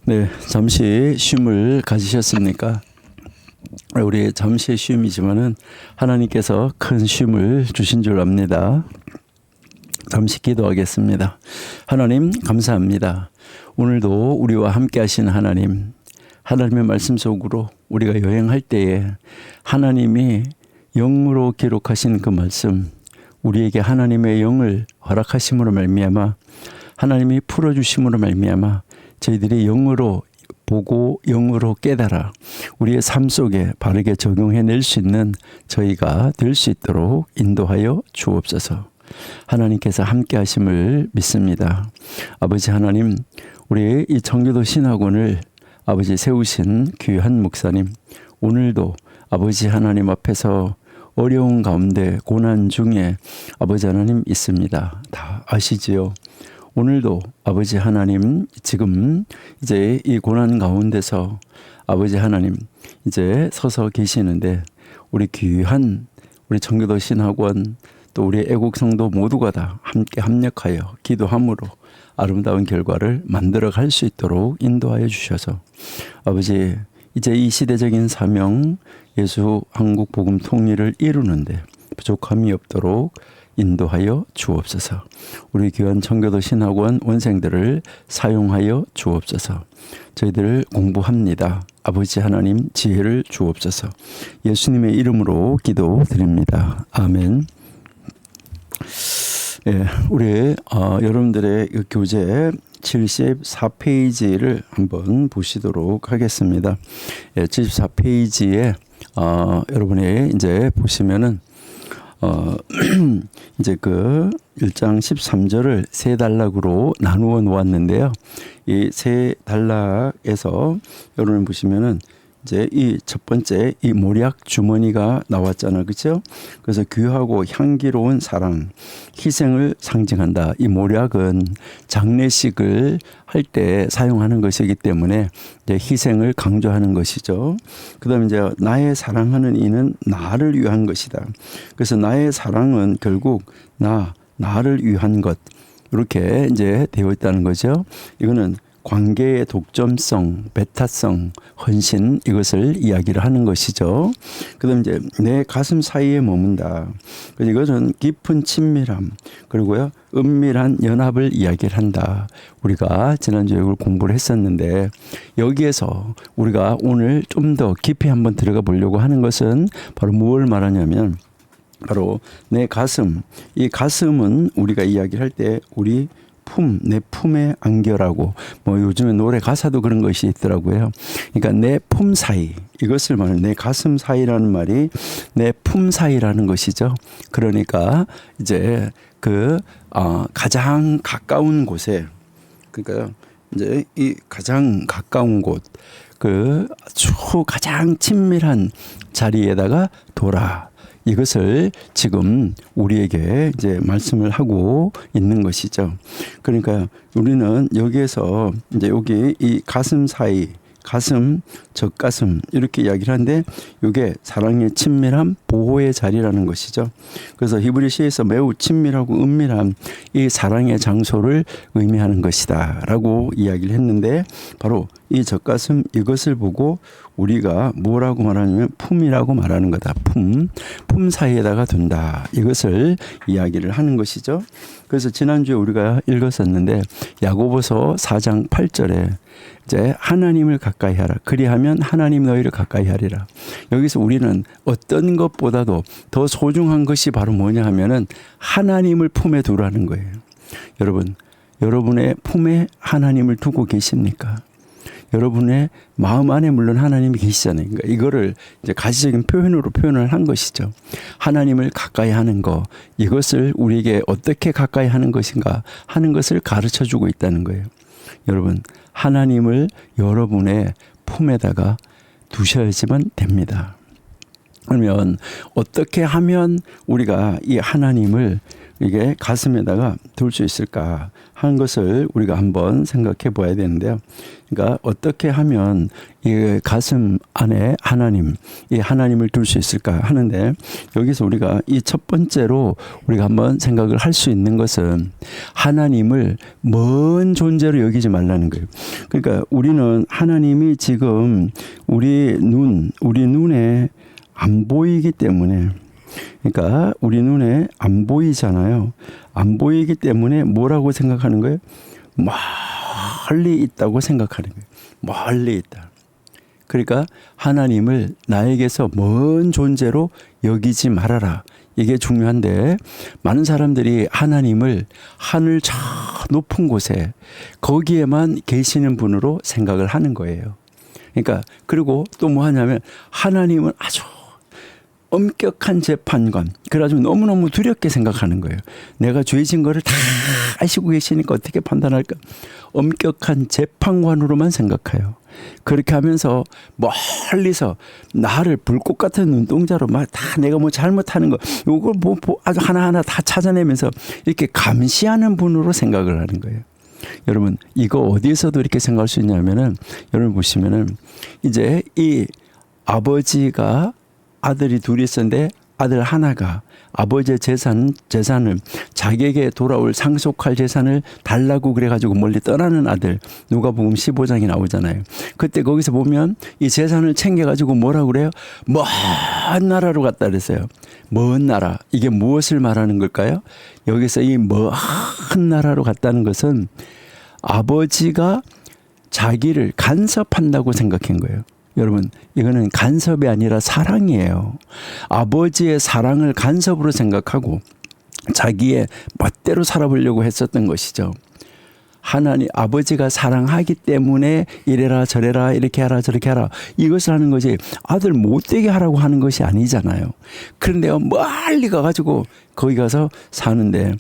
네, 잠시 쉼을 가지셨습니까? 우리 잠시의 쉼이지만은 하나님께서 큰 쉼을 주신 줄 압니다. 잠시 기도하겠습니다. 하나님 감사합니다. 오늘도 우리와 함께 하신 하나님, 하나님의 말씀 속으로 우리가 여행할 때에 하나님이 영으로 기록하신 그 말씀, 우리에게 하나님의 영을 허락하심으로 말미암아 하나님이 풀어주심으로 말미암아 저희들이 영으로 보고 영으로 깨달아 우리의 삶 속에 바르게 적용해낼 수 있는 저희가 될 수 있도록 인도하여 주옵소서. 하나님께서 함께 하심을 믿습니다. 아버지 하나님, 우리 이 청교도 신학원을 아버지 세우신 귀한 목사님, 오늘도 아버지 하나님 앞에서 어려운 가운데 고난 중에 아버지 하나님 있습니다. 다 아시지요? 오늘도 아버지 하나님 지금 이제 이 고난 가운데서 아버지 하나님 이제 서서 계시는데 우리 귀한 우리 청교도 신학원 또 우리 애국 성도 모두가 다 함께 합력하여 기도함으로 아름다운 결과를 만들어 갈 수 있도록 인도하여 주셔서 아버지 이제 이 시대적인 사명 예수 한국 복음 통일을 이루는데 부족함이 없도록 인도하여 주옵소서. 우리 귀한 청교도 신학원 원생들을 사용하여 주옵소서. 저희들 공부합니다. 아버지 하나님 지혜를 주옵소서. 예수님의 이름으로 기도드립니다. 아멘. 예, 우리 여러분들의 교재 74페이지를 한번 보시도록 하겠습니다. 예, 74페이지에 여러분이 이제 보시면은 이제 그 1장 13절을 세 단락으로 나누어 놓았는데요. 이 세 단락에서 여러분 보시면은 이제 이 첫 번째 이 모략 주머니가 나왔잖아요. 그렇죠? 그래서 귀하고 향기로운 사랑, 희생을 상징한다. 이 모략은 장례식을 할 때 사용하는 것이기 때문에 이제 희생을 강조하는 것이죠. 그다음에 이제 나의 사랑하는 이는 나를 위한 것이다. 그래서 나의 사랑은 결국 나를 위한 것 이렇게 이제 되어 있다는 거죠. 이거는 관계의 독점성, 배타성, 헌신 이것을 이야기를 하는 것이죠. 그다음 이제 내 가슴 사이에 머문다. 그래서 이것은 깊은 친밀함 그리고요 은밀한 연합을 이야기를 한다. 우리가 지난주에 이걸 공부를 했었는데 여기에서 우리가 오늘 좀 더 깊이 한번 들어가 보려고 하는 것은 바로 무엇을 말하냐면 바로 내 가슴. 이 가슴은 우리가 이야기를 할 때 우리 내 품에 안겨라고 뭐 요즘에 노래 가사도 그런 것이 있더라고요. 그러니까 내 품 사이 이것을 말하는 내 가슴 사이라는 말이 내 품 사이라는 것이죠. 그러니까 이제 그 가장 가까운 곳에 그러니까 이제 이 가장 가까운 곳 그 아주 가장 친밀한 자리에다가 둬라. 이것을 지금 우리에게 이제 말씀을 하고 있는 것이죠. 그러니까 우리는 여기에서 이제 여기 이 가슴 사이, 가슴, 젖가슴 이렇게 이야기를 하는데 이게 사랑의 친밀함, 보호의 자리라는 것이죠. 그래서 히브리시에서 매우 친밀하고 은밀한 이 사랑의 장소를 의미하는 것이다 라고 이야기를 했는데 바로 이 젖가슴 이것을 보고 우리가 뭐라고 말하냐면 품이라고 말하는 거다. 품 사이에다가 둔다. 이것을 이야기를 하는 것이죠. 그래서 지난주에 우리가 읽었었는데 야고보서 4장 8절에 이제 하나님을 가까이 하라. 그리하면 하나님 너희를 가까이 하리라. 여기서 우리는 어떤 것보다도 더 소중한 것이 바로 뭐냐 하면은 하나님을 품에 두라는 거예요. 여러분, 여러분의 품에 하나님을 두고 계십니까? 여러분의 마음 안에 물론 하나님이 계시잖아요. 그러니까 이거를 이제 가시적인 표현으로 표현을 한 것이죠. 하나님을 가까이 하는 거, 이것을 우리에게 어떻게 가까이 하는 것인가 하는 것을 가르쳐 주고 있다는 거예요. 여러분, 하나님을 여러분의 품에다가 두셔야지만 됩니다. 그러면 어떻게 하면 우리가 이 하나님을 이게 가슴에다가 둘 수 있을까 하는 것을 우리가 한번 생각해 봐야 되는데요. 그러니까 어떻게 하면 이 가슴 안에 하나님, 이 하나님을 둘 수 있을까 하는데, 여기서 우리가 이 첫 번째로 우리가 한번 생각을 할 수 있는 것은 하나님을 먼 존재로 여기지 말라는 거예요. 그러니까 우리는 하나님이 지금 우리 눈에 안 보이기 때문에, 그러니까 우리 눈에 안 보이잖아요. 안 보이기 때문에 뭐라고 생각하는 거예요? 멀리 있다고 생각하는 거예요. 멀리 있다. 그러니까 하나님을 나에게서 먼 존재로 여기지 말아라. 이게 중요한데, 많은 사람들이 하나님을 하늘 저 높은 곳에 거기에만 계시는 분으로 생각을 하는 거예요. 그러니까 그리고 또 뭐 하냐면 하나님은 아주 엄격한 재판관, 그래가지고 너무너무 두렵게 생각하는 거예요. 내가 죄진 거를 다 아시고 계시니까 어떻게 판단할까? 엄격한 재판관으로만 생각해요. 그렇게 하면서 멀리서 나를 불꽃 같은 눈동자로 막 다 내가 뭐 잘못하는 거 요걸 뭐 아주 하나하나 다 찾아내면서 이렇게 감시하는 분으로 생각을 하는 거예요. 여러분, 이거 어디에서도 이렇게 생각할 수 있냐면은, 여러분 보시면은 이제 이 아버지가 아들이 둘이 있었는데 아들 하나가 아버지의 재산을 자기에게 돌아올 상속할 재산을 달라고 그래가지고 멀리 떠나는 아들, 누가복음 15장이 나오잖아요. 그때 거기서 보면 이 재산을 챙겨가지고 뭐라고 그래요? 먼 나라로 갔다 그랬어요. 먼 나라. 이게 무엇을 말하는 걸까요? 여기서 이 먼 나라로 갔다는 것은 아버지가 자기를 간섭한다고 생각한 거예요. 여러분, 이거는 간섭이 아니라 사랑이에요. 아버지의 사랑을 간섭으로 생각하고 자기의 멋대로 살아보려고 했었던 것이죠. 하나님, 아버지가 사랑하기 때문에 이래라 저래라 이렇게 하라 저렇게 하라 이것을 하는 거지, 아들 못되게 하라고 하는 것이 아니잖아요. 그런데 멀리 가가지고 거기 가서 사는데,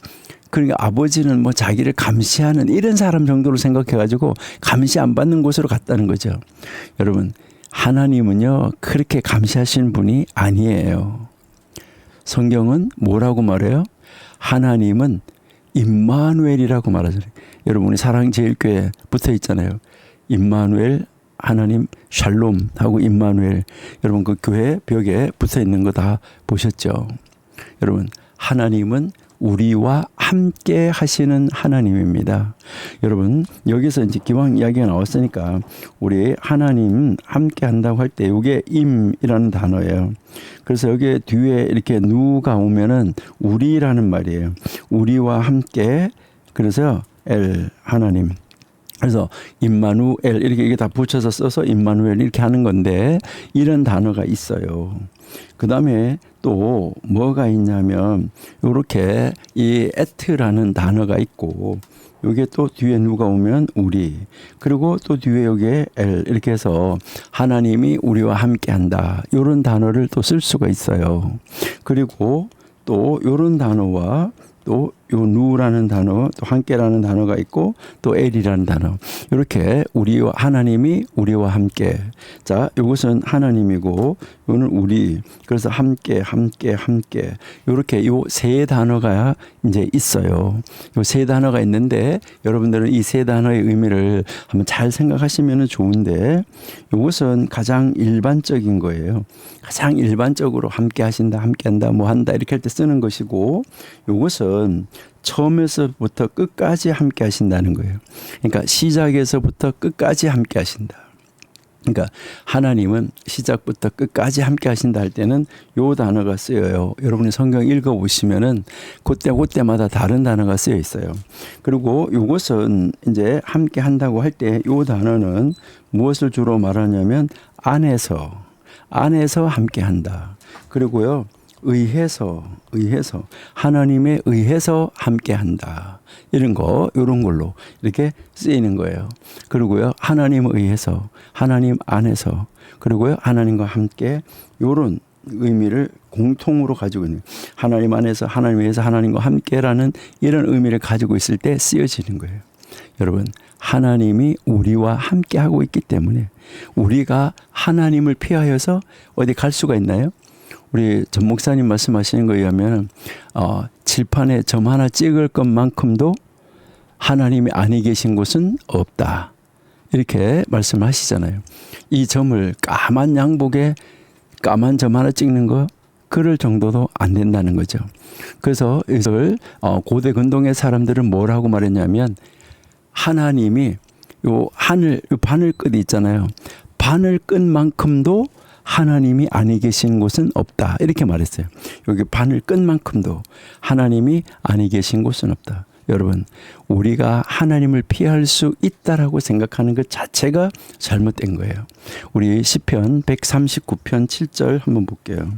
그러니까 아버지는 뭐 자기를 감시하는 이런 사람 정도로 생각해가지고 감시 안 받는 곳으로 갔다는 거죠. 여러분, 하나님은요 그렇게 감시하시는 분이 아니에요. 성경은 뭐라고 말해요? 하나님은 임마누엘이라고 말하잖아요. 여러분, 우리 사랑제일교회 붙어 있잖아요. 임마누엘, 하나님 샬롬 하고 임마누엘. 여러분, 그 교회 벽에 붙어 있는 거 다 보셨죠? 여러분, 하나님은 우리와 함께 하시는 하나님입니다. 여러분, 여기서 이제 기왕 이야기가 나왔으니까 우리 하나님 함께 한다고 할 때 이게 임이라는 단어예요. 그래서 여기 뒤에 이렇게 누가 오면은 우리라는 말이에요. 우리와 함께. 그래서 엘, 하나님. 그래서 임마누엘 이렇게 이게 다 붙여서 써서 임마누엘 이렇게 하는 건데, 이런 단어가 있어요. 그 다음에 또 뭐가 있냐면 이렇게 이 에트라는 단어가 있고, 요게 또 뒤에 누가 오면 우리, 그리고 또 뒤에 여기에 엘 이렇게 해서 하나님이 우리와 함께 한다, 이런 단어를 또 쓸 수가 있어요. 그리고 또 이런 단어와 또 요 누라는 단어, 또 함께라는 단어가 있고, 또 엘이라는 단어, 이렇게 우리와 하나님이 우리와 함께. 자, 이것은 하나님이고 이거는 우리. 그래서 함께 이렇게 요 세 단어가 이제 있어요. 요 세 단어가 있는데 여러분들은 이 세 단어의 의미를 한번 잘 생각하시면 좋은데, 이것은 가장 일반적인 거예요. 가장 일반적으로 함께 하신다, 함께 한다, 뭐 한다 이렇게 할 때 쓰는 것이고, 이것은 처음에서부터 끝까지 함께 하신다는 거예요. 그러니까 시작에서부터 끝까지 함께 하신다. 그러니까 하나님은 시작부터 끝까지 함께 하신다 할 때는 요 단어가 쓰여요. 여러분이 성경 읽어보시면은 그때마다 다른 단어가 쓰여 있어요. 그리고 요것은 이제 함께 한다고 할 때 요 단어는 무엇을 주로 말하냐면 안에서 함께 한다. 그리고요, 의해서 하나님에 의해서 함께 한다. 이런 걸로 이렇게 쓰이는 거예요. 그리고요, 하나님에 의해서, 하나님 안에서, 그리고요, 하나님과 함께, 이런 의미를 공통으로 가지고 있는, 하나님 안에서, 하나님에 의해서, 하나님과 함께라는 이런 의미를 가지고 있을 때 쓰여지는 거예요. 여러분, 하나님이 우리와 함께 하고 있기 때문에 우리가 하나님을 피하여서 어디 갈 수가 있나요? 우리 전 목사님 말씀하시는 거에 의하면 칠판에 점 하나 찍을 것만큼도 하나님이 아니 계신 곳은 없다. 이렇게 말씀하시잖아요. 이 점을 까만 양복에 까만 점 하나 찍는 거 그럴 정도도 안 된다는 거죠. 그래서 이걸 고대 근동의 사람들은 뭐라고 말했냐면 하나님이 요 바늘끝 있잖아요. 바늘끝만큼도 하나님이 아니 계신 곳은 없다. 이렇게 말했어요. 여기 바늘끝만큼도 하나님이 아니 계신 곳은 없다. 여러분, 우리가 하나님을 피할 수 있다라고 생각하는 것 자체가 잘못된 거예요. 우리 시편 139편 7절 한번 볼게요.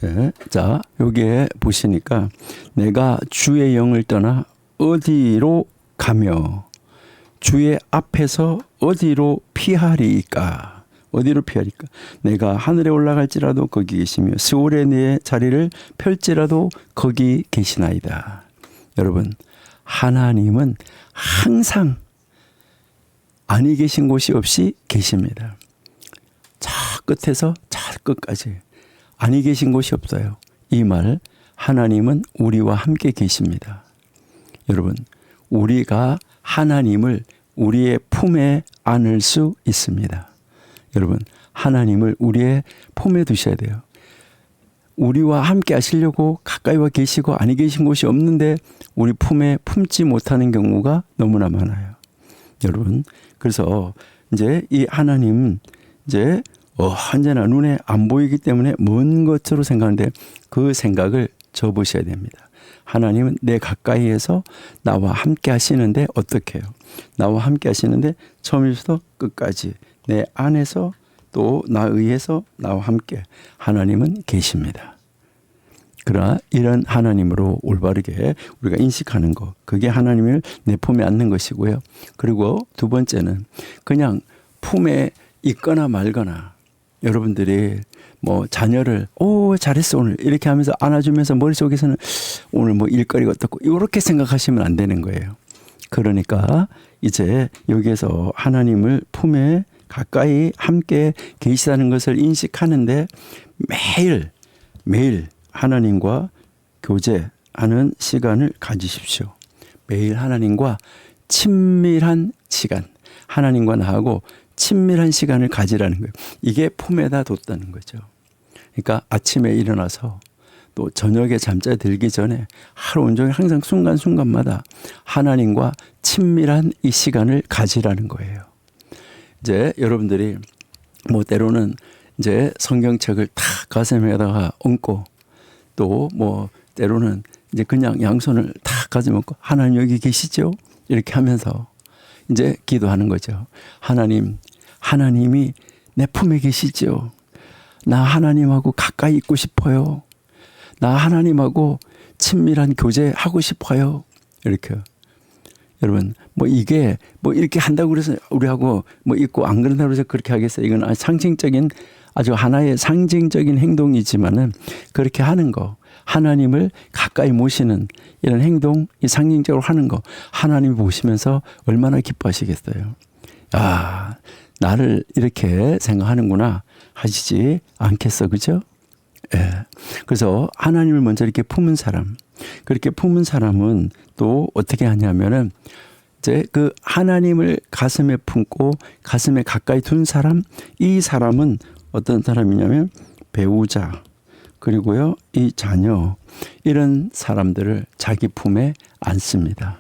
예, 자, 여기에 보시니까 내가 주의 영을 떠나 어디로 가며 주의 앞에서 어디로 피하리까? 어디로 피하리까? 내가 하늘에 올라갈지라도 거기 계시며 스올에 내 자리를 펼지라도 거기 계시나이다. 여러분, 하나님은 항상 아니 계신 곳이 없이 계십니다. 저 끝에서 저 끝까지 아니 계신 곳이 없어요. 이 말, 하나님은 우리와 함께 계십니다. 여러분, 우리가 하나님을 우리의 품에 안을 수 있습니다. 여러분, 하나님을 우리의 품에 두셔야 돼요. 우리와 함께 하시려고 가까이와 계시고 아니 계신 곳이 없는데 우리 품에 품지 못하는 경우가 너무나 많아요. 여러분, 그래서 이제 이 하나님 이제 언제나 눈에 안 보이기 때문에 먼 것으로 생각하는데 그 생각을 접으셔야 됩니다. 하나님은 내 가까이에서 나와 함께 하시는데 어떻게 해요? 나와 함께 하시는데 처음부터 끝까지 내 안에서 또 나 의해서 나와 함께 하나님은 계십니다. 그러나 이런 하나님으로 올바르게 우리가 인식하는 것, 그게 하나님을 내 품에 안는 것이고요. 그리고 두 번째는 그냥 품에 있거나 말거나 여러분들이 뭐 자녀를 잘했어 오늘 이렇게 하면서 안아주면서 머릿속에서는 오늘 뭐 일거리가 어떻고 이렇게 생각하시면 안 되는 거예요. 그러니까 이제 여기에서 하나님을 품에 가까이 함께 계시다는 것을 인식하는데 매일 하나님과 교제하는 시간을 가지십시오. 매일 하나님과 친밀한 시간, 하나님과 나하고 친밀한 시간을 가지라는 거예요. 이게 품에다 뒀다는 거죠. 그러니까 아침에 일어나서 또 저녁에 잠자리 들기 전에 하루 온종일 항상 순간순간마다 하나님과 친밀한 이 시간을 가지라는 거예요. 이제 여러분들이 뭐 때로는 이제 성경책을 탁 가슴에다가 얹고 또 뭐 때로는 이제 그냥 양손을 탁 가슴에 얹고 하나님 여기 계시죠? 이렇게 하면서 이제 기도하는 거죠. 하나님이 내 품에 계시죠? 나 하나님하고 가까이 있고 싶어요. 나 하나님하고 친밀한 교제하고 싶어요. 이렇게. 여러분, 뭐 이게 뭐 이렇게 한다고 그래서 우리하고 뭐 있고 안 그런다고 해서 그렇게 하겠어요. 이건 상징적인 아주 하나의 상징적인 행동이지만은 그렇게 하는 거, 하나님을 가까이 모시는 이런 행동, 이 상징적으로 하는 거, 하나님이 보시면서 얼마나 기뻐하시겠어요. 아, 나를 이렇게 생각하는구나 하시지 않겠어, 그죠? 예. 그래서 하나님을 먼저 이렇게 품은 사람, 그렇게 품은 사람은 또 어떻게 하냐면은 이제 그 하나님을 가슴에 품고 가슴에 가까이 둔 사람, 이 사람은 어떤 사람이냐면 배우자, 그리고요 이 자녀, 이런 사람들을 자기 품에 안습니다.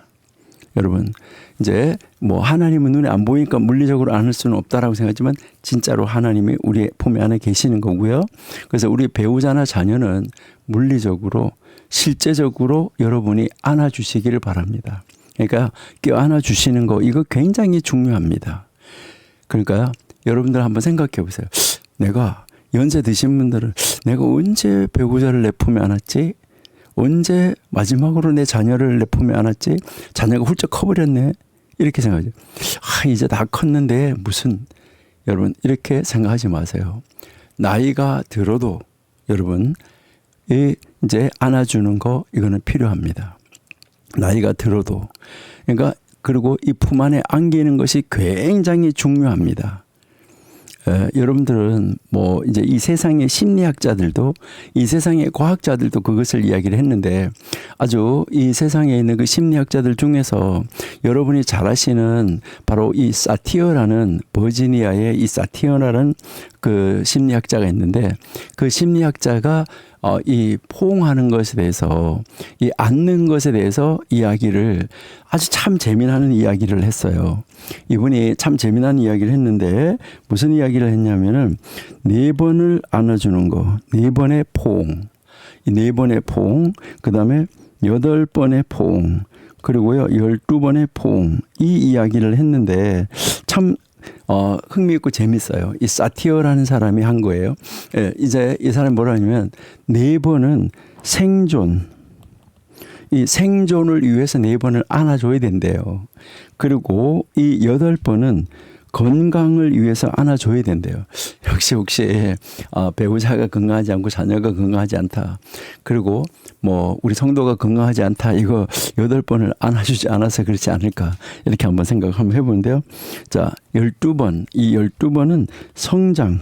여러분, 이제 뭐 하나님은 눈에 안 보이니까 물리적으로 안을 수는 없다라고 생각하지만 진짜로 하나님이 우리 품에 안에 계시는 거고요. 그래서 우리 배우자나 자녀는 물리적으로 실제적으로 여러분이 안아주시기를 바랍니다. 그러니까 껴안아 주시는 거, 이거 굉장히 중요합니다. 그러니까 여러분들 한번 생각해 보세요. 내가 연세 드신 분들은 내가 언제 배우자를 내 품에 안았지? 언제 마지막으로 내 자녀를 내 품에 안았지? 자녀가 훌쩍 커버렸네. 이렇게 생각하죠. 이제 다 컸는데 무슨, 여러분 이렇게 생각하지 마세요. 나이가 들어도 여러분 이제 안아주는 거, 이거는 필요합니다. 나이가 들어도. 그러니까 그리고 이 품 안에 안기는 것이 굉장히 중요합니다. 여러분들은 뭐 이제 이 세상의 심리학자들도 이 세상의 과학자들도 그것을 이야기를 했는데 아주 이 세상에 있는 그 심리학자들 중에서 여러분이 잘 아시는 바로 이 사티어라는 버지니아의 이 사티어라는 그 심리학자가 있는데 그 심리학자가 이 포옹하는 것에 대해서 이 앉는 것에 대해서 이야기를 아주 참 재미나는 이야기를 했어요. 이분이 참 재미난 이야기를 했는데 무슨 이야기를 했냐면은 4번을 안아주는 거, 4번의 포옹, 이 4번의 포옹, 그 다음에 8번의 포옹, 그리고요 12번의 포옹, 이 이야기를 했는데 참 흥미있고 재밌어요. 이 사티어라는 사람이 한 거예요. 예, 이제 이 사람이 뭐라 하냐면 4번은 생존, 이 생존을 위해서 4번을 안아줘야 된대요. 그리고 이 8번은 건강을 위해서 안아줘야 된대요. 혹시 배우자가 건강하지 않고 자녀가 건강하지 않다. 그리고 뭐 우리 성도가 건강하지 않다. 이거 8번을 안아주지 않아서 그렇지 않을까. 이렇게 한번 생각 한번 해보는데요. 자, 12번. 이 12번은 성장.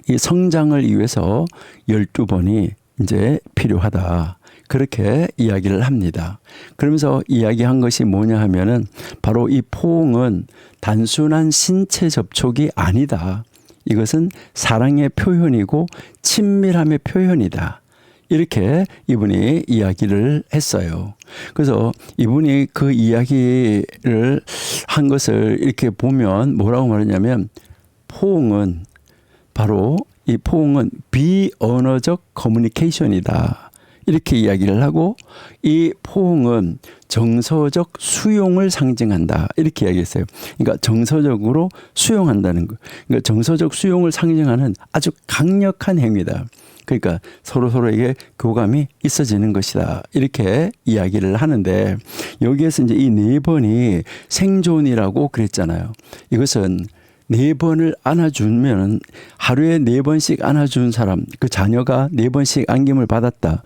이 성장을 위해서 12번이 이제 필요하다. 그렇게 이야기를 합니다. 그러면서 이야기한 것이 뭐냐 하면은 바로 이 포옹은 단순한 신체 접촉이 아니다. 이것은 사랑의 표현이고 친밀함의 표현이다. 이렇게 이분이 이야기를 했어요. 그래서 이분이 그 이야기를 한 것을 이렇게 보면 뭐라고 말하냐면 포옹은 바로 이 포옹은 비언어적 커뮤니케이션이다. 이렇게 이야기를 하고 이 포옹은 정서적 수용을 상징한다. 이렇게 이야기했어요. 그러니까 정서적으로 수용한다는 거. 그러니까 정서적 수용을 상징하는 아주 강력한 행위다. 그러니까 서로에게 교감이 있어지는 것이다. 이렇게 이야기를 하는데 여기에서 이제 이 4번이 생존이라고 그랬잖아요. 이것은 4번을 안아주면 하루에 4번씩 안아준 사람, 그 자녀가 4번씩 안김을 받았다.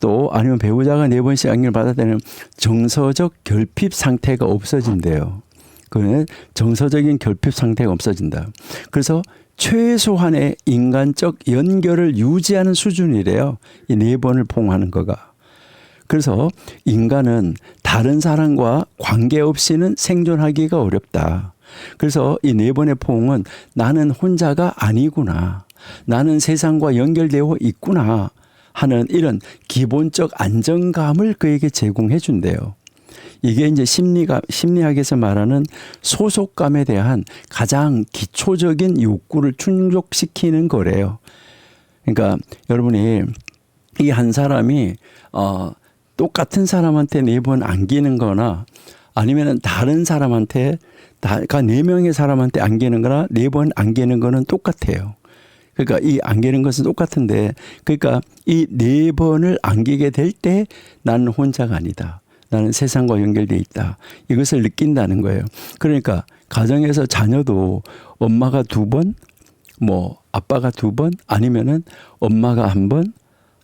또 아니면 배우자가 4번씩 안김을 받았다는 정서적 결핍 상태가 없어진대요. 그는 정서적인 결핍 상태가 없어진다. 그래서 최소한의 인간적 연결을 유지하는 수준이래요. 이 4번을 포옹하는 거가. 그래서 인간은 다른 사람과 관계없이는 생존하기가 어렵다. 그래서 이 4번의 포옹은 나는 혼자가 아니구나. 나는 세상과 연결되어 있구나 하는 이런 기본적 안정감을 그에게 제공해 준대요. 이게 이제 심리학에서 말하는 소속감에 대한 가장 기초적인 욕구를 충족시키는 거래요. 그러니까 여러분이 이 한 사람이 똑같은 사람한테 4번 안기는 거나 아니면은 다른 사람한테 그러니까 4명의 사람한테 안기는 거나 4번 안기는 거는 똑같아요. 그러니까 이 안기는 것은 똑같은데 그러니까 이 4번을 안기게 될 때 나는 혼자가 아니다. 나는 세상과 연결되어 있다. 이것을 느낀다는 거예요. 그러니까 가정에서 자녀도 엄마가 2번, 뭐 아빠가 2번 아니면은 엄마가 1번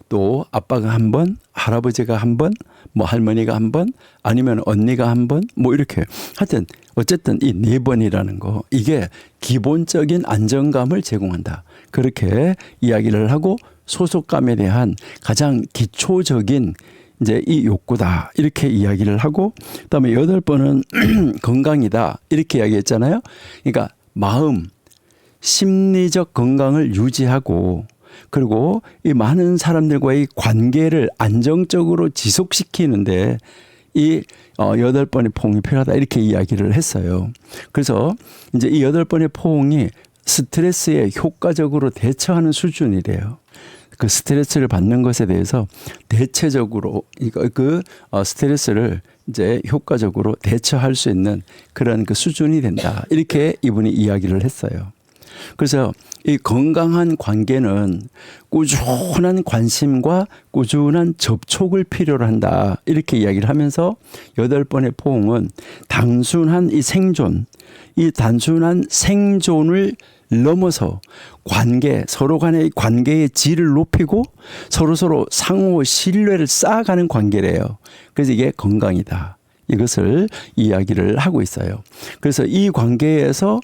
또 아빠가 1번, 할아버지가 1번, 뭐 할머니가 1번, 아니면 언니가 1번, 뭐 이렇게. 하여튼 어쨌든 이 4번이라는 거 이게 기본적인 안정감을 제공한다. 그렇게 이야기를 하고 소속감에 대한 가장 기초적인 이제 이 욕구다. 이렇게 이야기를 하고 그다음에 8번은 건강이다. 이렇게 이야기했잖아요. 그러니까 마음, 심리적 건강을 유지하고 그리고 이 많은 사람들과의 관계를 안정적으로 지속시키는데 이 8번의 포옹이 필요하다 이렇게 이야기를 했어요. 그래서 이제 이 8번의 포옹이 스트레스에 효과적으로 대처하는 수준이래요. 그 스트레스를 받는 것에 대해서 대체적으로 그 스트레스를 이제 효과적으로 대처할 수 있는 그런 그 수준이 된다. 이렇게 이분이 이야기를 했어요. 그래서 이 건강한 관계는 꾸준한 관심과 꾸준한 접촉을 필요로 한다. 이렇게 이야기를 하면서 8번의 포옹은 단순한 이 생존, 이 단순한 생존을 넘어서 관계, 서로 간의 관계의 질을 높이고 서로 상호 신뢰를 쌓아가는 관계래요. 그래서 이게 건강이다. 이것을 이야기를 하고 있어요. 그래서 이 관계에서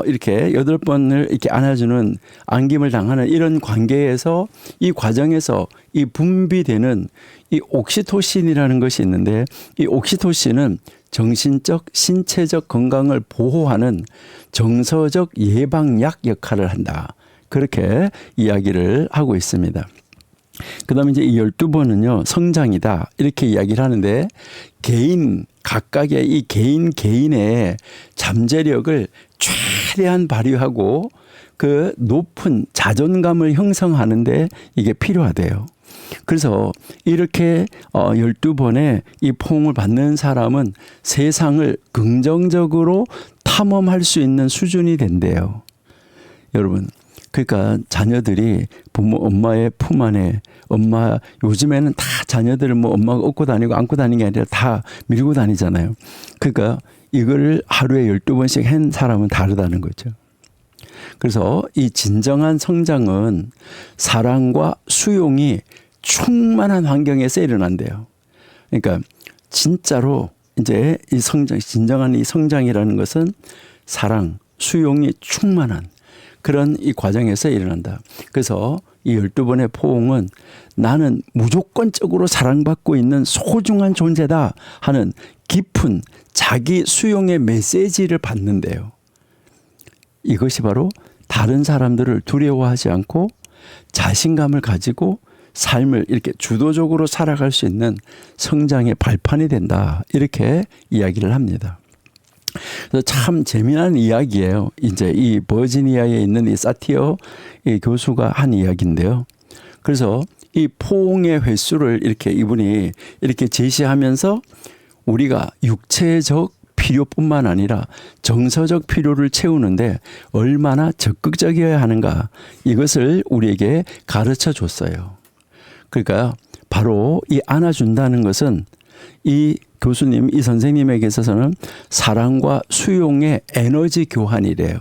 이렇게 8번을 이렇게 안아주는 안김을 당하는 이런 관계에서 이 과정에서 이 분비되는 이 옥시토신이라는 것이 있는데 이 옥시토신은 정신적, 신체적 건강을 보호하는 정서적 예방약 역할을 한다. 그렇게 이야기를 하고 있습니다. 그 다음에 이제 이 12번은요, 성장이다. 이렇게 이야기를 하는데 각각의 이 개인의 잠재력을 최대한 발휘하고 그 높은 자존감을 형성하는데 이게 필요하대요. 그래서 이렇게 12번의 이 포옹을 받는 사람은 세상을 긍정적으로 탐험할 수 있는 수준이 된대요. 여러분, 그러니까 자녀들이 엄마의 품 안에 요즘에는 다 자녀들을 엄마가 업고 다니고 안고 다니는 게 아니라 다 밀고 다니잖아요. 그러니까 이걸 하루에 12번씩 한 사람은 다르다는 거죠. 그래서 이 진정한 성장은 사랑과 수용이 충만한 환경에서 일어난대요. 그러니까 진짜로 이제 이 진정한 이 성장이라는 것은 사랑, 수용이 충만한 그런 이 과정에서 일어난다. 그래서 이 12번의 포옹은 나는 무조건적으로 사랑받고 있는 소중한 존재다 하는 깊은 자기 수용의 메시지를 받는데요. 이것이 바로 다른 사람들을 두려워하지 않고 자신감을 가지고 삶을 이렇게 주도적으로 살아갈 수 있는 성장의 발판이 된다. 이렇게 이야기를 합니다. 그래서 참 재미난 이야기예요. 이제 이 버지니아에 있는 이 사티어 이 교수가 한 이야기인데요. 그래서 이 포옹의 횟수를 이렇게 이분이 이렇게 제시하면서 우리가 육체적 필요뿐만 아니라 정서적 필요를 채우는데 얼마나 적극적이어야 하는가 이것을 우리에게 가르쳐 줬어요. 그러니까 바로 이 안아준다는 것은 이 교수님, 이 선생님에게 있어서는 사랑과 수용의 에너지 교환이래요.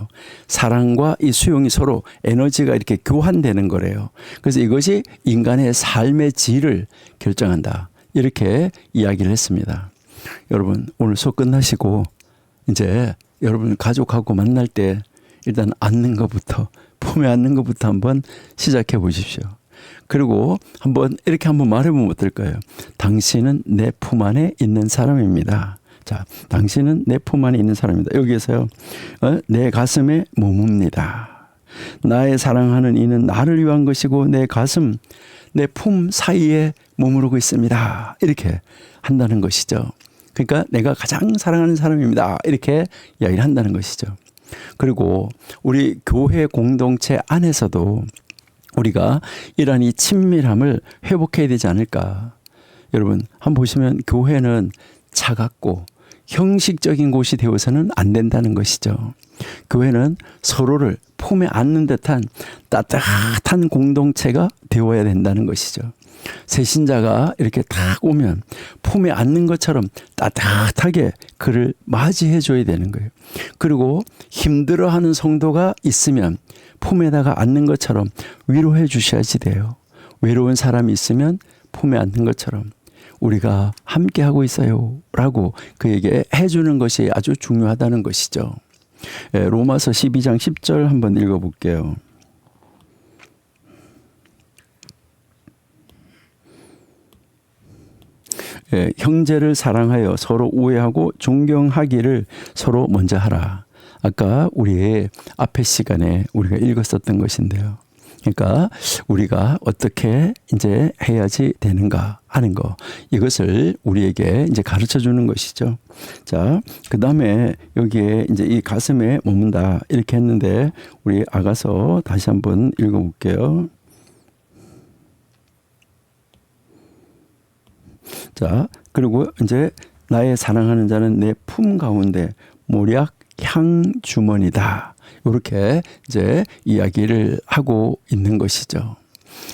사랑과 이 수용이 서로 에너지가 이렇게 교환되는 거래요. 그래서 이것이 인간의 삶의 질을 결정한다. 이렇게 이야기를 했습니다. 여러분, 오늘 수업 끝나시고 이제 여러분 가족하고 만날 때 일단 안는 것부터, 품에 안는 것부터 한번 시작해 보십시오. 그리고 이렇게 한번 말해보면 어떨까요? 당신은 내 품 안에 있는 사람입니다. 자, 당신은 내 품 안에 있는 사람입니다. 여기에서요, 내 가슴에 머뭅니다. 나의 사랑하는 이는 나를 위한 것이고 내 가슴, 내 품 사이에 머무르고 있습니다. 이렇게 한다는 것이죠. 그러니까 내가 가장 사랑하는 사람입니다. 이렇게 이야기를 한다는 것이죠. 그리고 우리 교회 공동체 안에서도 우리가 이러한 이 친밀함을 회복해야 되지 않을까. 여러분, 한번 보시면 교회는 차갑고 형식적인 곳이 되어서는 안 된다는 것이죠. 교회는 서로를 품에 안는 듯한 따뜻한 공동체가 되어야 된다는 것이죠. 새신자가 이렇게 딱 오면 품에 안는 것처럼 따뜻하게 그를 맞이해 줘야 되는 거예요. 그리고 힘들어하는 성도가 있으면 품에다가 안는 것처럼 위로해 주셔야지 돼요. 외로운 사람이 있으면 품에 안는 것처럼 우리가 함께하고 있어요 라고 그에게 해주는 것이 아주 중요하다는 것이죠. 로마서 12장 10절 한번 읽어볼게요. 형제를 사랑하여 서로 우애하고 존경하기를 서로 먼저 하라. 아까 우리의 앞에 시간에 우리가 읽었었던 것인데요. 그러니까 우리가 어떻게 이제 해야지 되는가 하는 거, 이것을 우리에게 이제 가르쳐 주는 것이죠. 자, 그 다음에 여기에 이제 이 가슴에 머문다 이렇게 했는데 우리 아가서 다시 한번 읽어볼게요. 자, 그리고 이제 나의 사랑하는 자는 내 품 가운데 모략 향 주머니다. 이렇게 이제 이야기를 하고 있는 것이죠.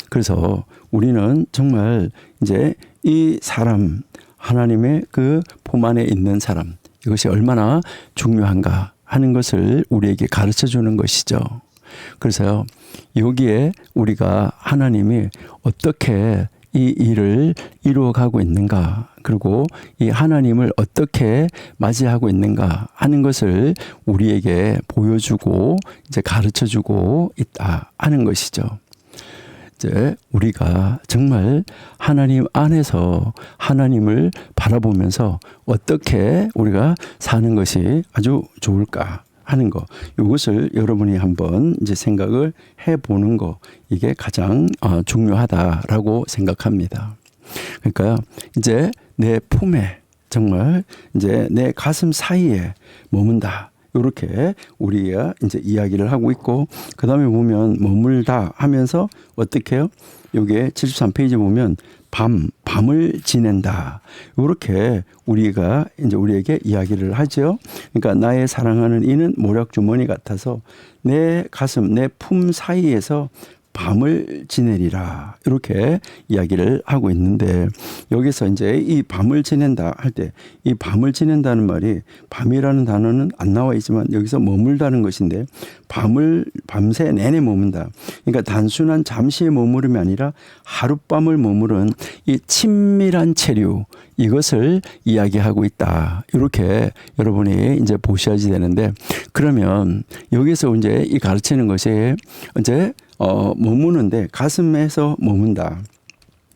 그래서 우리는 정말 이제 이 사람, 하나님의 그 품 안에 있는 사람, 이것이 얼마나 중요한가 하는 것을 우리에게 가르쳐 주는 것이죠. 그래서 여기에 우리가 하나님이 어떻게 이 일을 이루어가고 있는가, 그리고 이 하나님을 어떻게 맞이하고 있는가 하는 것을 우리에게 보여주고 이제 가르쳐주고 있다 하는 것이죠. 이제 우리가 정말 하나님 안에서 하나님을 바라보면서 어떻게 우리가 사는 것이 아주 좋을까 하는 거, 이것을 여러분이 한번 이제 생각을 해보는 거, 이게 가장 중요하다라고 생각합니다. 그러니까 이제 내 품에, 정말 이제 내 가슴 사이에 머문다, 이렇게 우리가 이제 이야기를 하고 있고, 그 다음에 보면 머물다 하면서 어떻게 해요? 요게 73페이지 보면 밤을 지낸다, 이렇게 우리가 이제 우리에게 이야기를 하죠. 그러니까 나의 사랑하는 이는 모략 주머니 같아서 내 가슴, 내 품 사이에서 밤을 지내리라, 이렇게 이야기를 하고 있는데, 여기서 이제 이 밤을 지낸다 할 때, 이 밤을 지낸다는 말이, 밤이라는 단어는 안 나와 있지만 여기서 머물다는 것인데, 밤새 내내 머문다. 그러니까 단순한 잠시의 머무름이 아니라 하룻밤을 머무른 이 친밀한 체류, 이것을 이야기하고 있다, 이렇게 여러분이 이제 보셔야지 되는데, 그러면 여기서 이제 이 가르치는 것이 이제 머무는데, 가슴에서 머문다.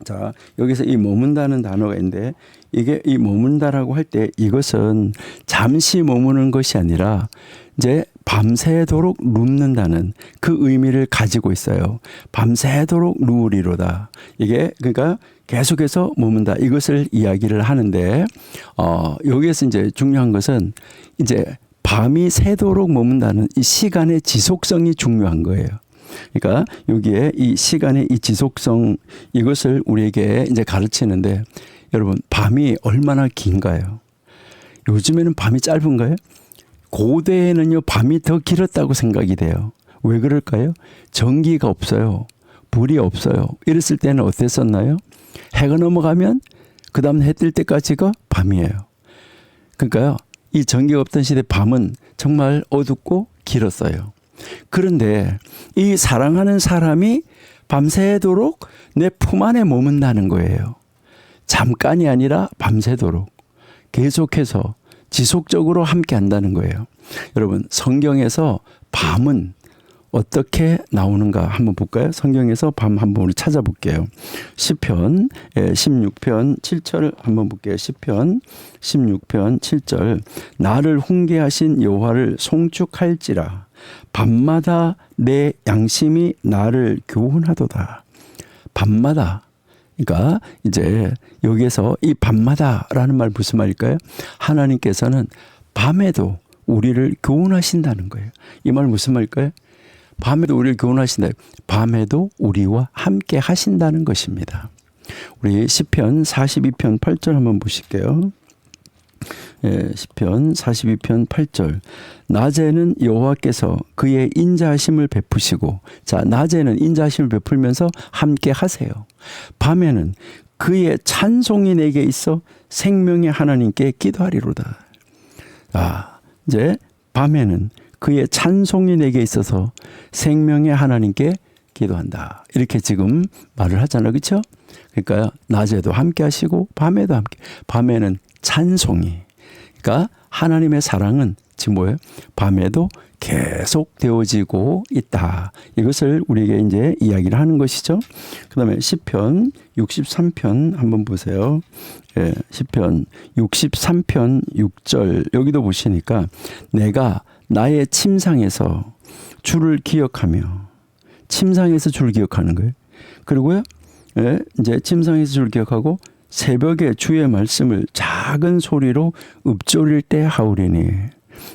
자, 여기서 이 머문다는 단어가 있는데, 이게 이 머문다라고 할 때 이것은 잠시 머무는 것이 아니라 이제 밤새도록 눕는다는 그 의미를 가지고 있어요. 밤새도록 누우리로다. 이게 그러니까 계속해서 머문다, 이것을 이야기를 하는데, 여기에서 이제 중요한 것은 이제 밤이 새도록 머문다는 이 시간의 지속성이 중요한 거예요. 그러니까 여기에 이 시간의 이 지속성, 이것을 우리에게 이제 가르치는데, 여러분, 밤이 얼마나 긴가요? 요즘에는 밤이 짧은가요? 고대에는요, 밤이 더 길었다고 생각이 돼요. 왜 그럴까요? 전기가 없어요. 불이 없어요. 이랬을 때는 어땠었나요? 해가 넘어가면 그 다음 해 뜰 때까지가 밤이에요. 그러니까요, 이 전기가 없던 시대 밤은 정말 어둡고 길었어요. 그런데 이 사랑하는 사람이 밤새도록 내 품 안에 머문다는 거예요. 잠깐이 아니라 밤새도록 계속해서 지속적으로 함께 한다는 거예요. 여러분, 성경에서 밤은 어떻게 나오는가 한번 볼까요? 성경에서 밤 한번 우리 찾아볼게요. 시편 16편 7절 한번 볼게요. 시편 16편 7절. 나를 훈계하신 여호와를 송축할지라 밤마다 내 양심이 나를 교훈하도다. 밤마다. 그러니까 이제 여기에서 이 밤마다라는 말 무슨 말일까요? 하나님께서는 밤에도 우리를 교훈하신다는 거예요. 이 말 무슨 말일까요? 밤에도 우리를 교훈하신다. 밤에도 우리와 함께 하신다는 것입니다. 우리 시편 42편 8절 한번 보실게요. 시편 42편 8절. 낮에는 여호와께서 그의 인자하심을 베푸시고, 자, 낮에는 인자하심을 베풀면서 함께 하세요. 밤에는 그의 찬송이 내게 있어 생명의 하나님께 기도하리로다. 이제 밤에는 그의 찬송이 내게 있어서 생명의 하나님께 기도한다, 이렇게 지금 말을 하잖아요. 그렇죠? 그러니까 낮에도 함께 하시고 밤에도 함께. 밤에는 찬송이, 그러니까 하나님의 사랑은 지금 뭐예요? 밤에도 계속 되어지고 있다. 이것을 우리에게 이제 이야기를 하는 것이죠. 그 다음에 시편 63편 한번 보세요. 시편 63편 6절. 여기도 보시니까 내가 나의 침상에서 주를 기억하며, 침상에서 주를 기억하는 거예요. 그리고요, 이제 침상에서 주를 기억하고 새벽에 주의 말씀을 작은 소리로 읊조릴 때 하오리니.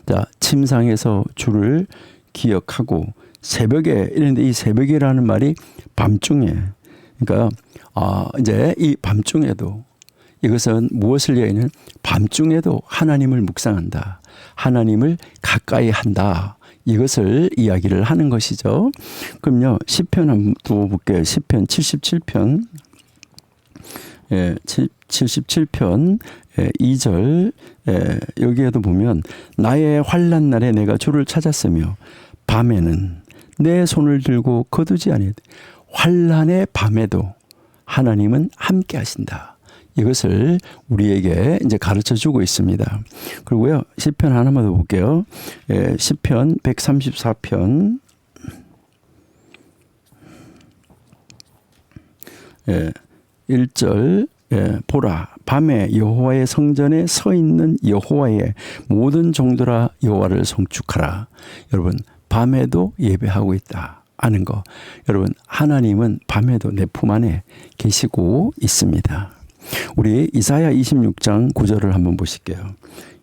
자, 침상에서 주를 기억하고 새벽에, 이런데 이 새벽이라는 말이 밤중에, 그러니까 이제 이 밤중에도, 이것은 무엇을 얘기하냐면 밤중에도 하나님을 묵상한다, 하나님을 가까이 한다, 이것을 이야기를 하는 것이죠. 그럼요, 시편 한번 또 볼게요. 시편 77편 77편 2절. 여기에도 보면 나의 환난 날에 내가 주를 찾았으며 밤에는 내 손을 들고 거두지 아니하되. 환난의 밤에도 하나님은 함께 하신다. 이것을 우리에게 이제 가르쳐 주고 있습니다. 그리고요, 시편 하나만 더 볼게요. 시편 134편 1절 보라 밤에 여호와의 성전에 서 있는 여호와의 모든 종들아 여호와를 송축하라. 여러분, 밤에도 예배하고 있다 하는 거. 여러분, 하나님은 밤에도 내 품 안에 계시고 있습니다. 우리 이사야 26장 9절을 한번 보실게요.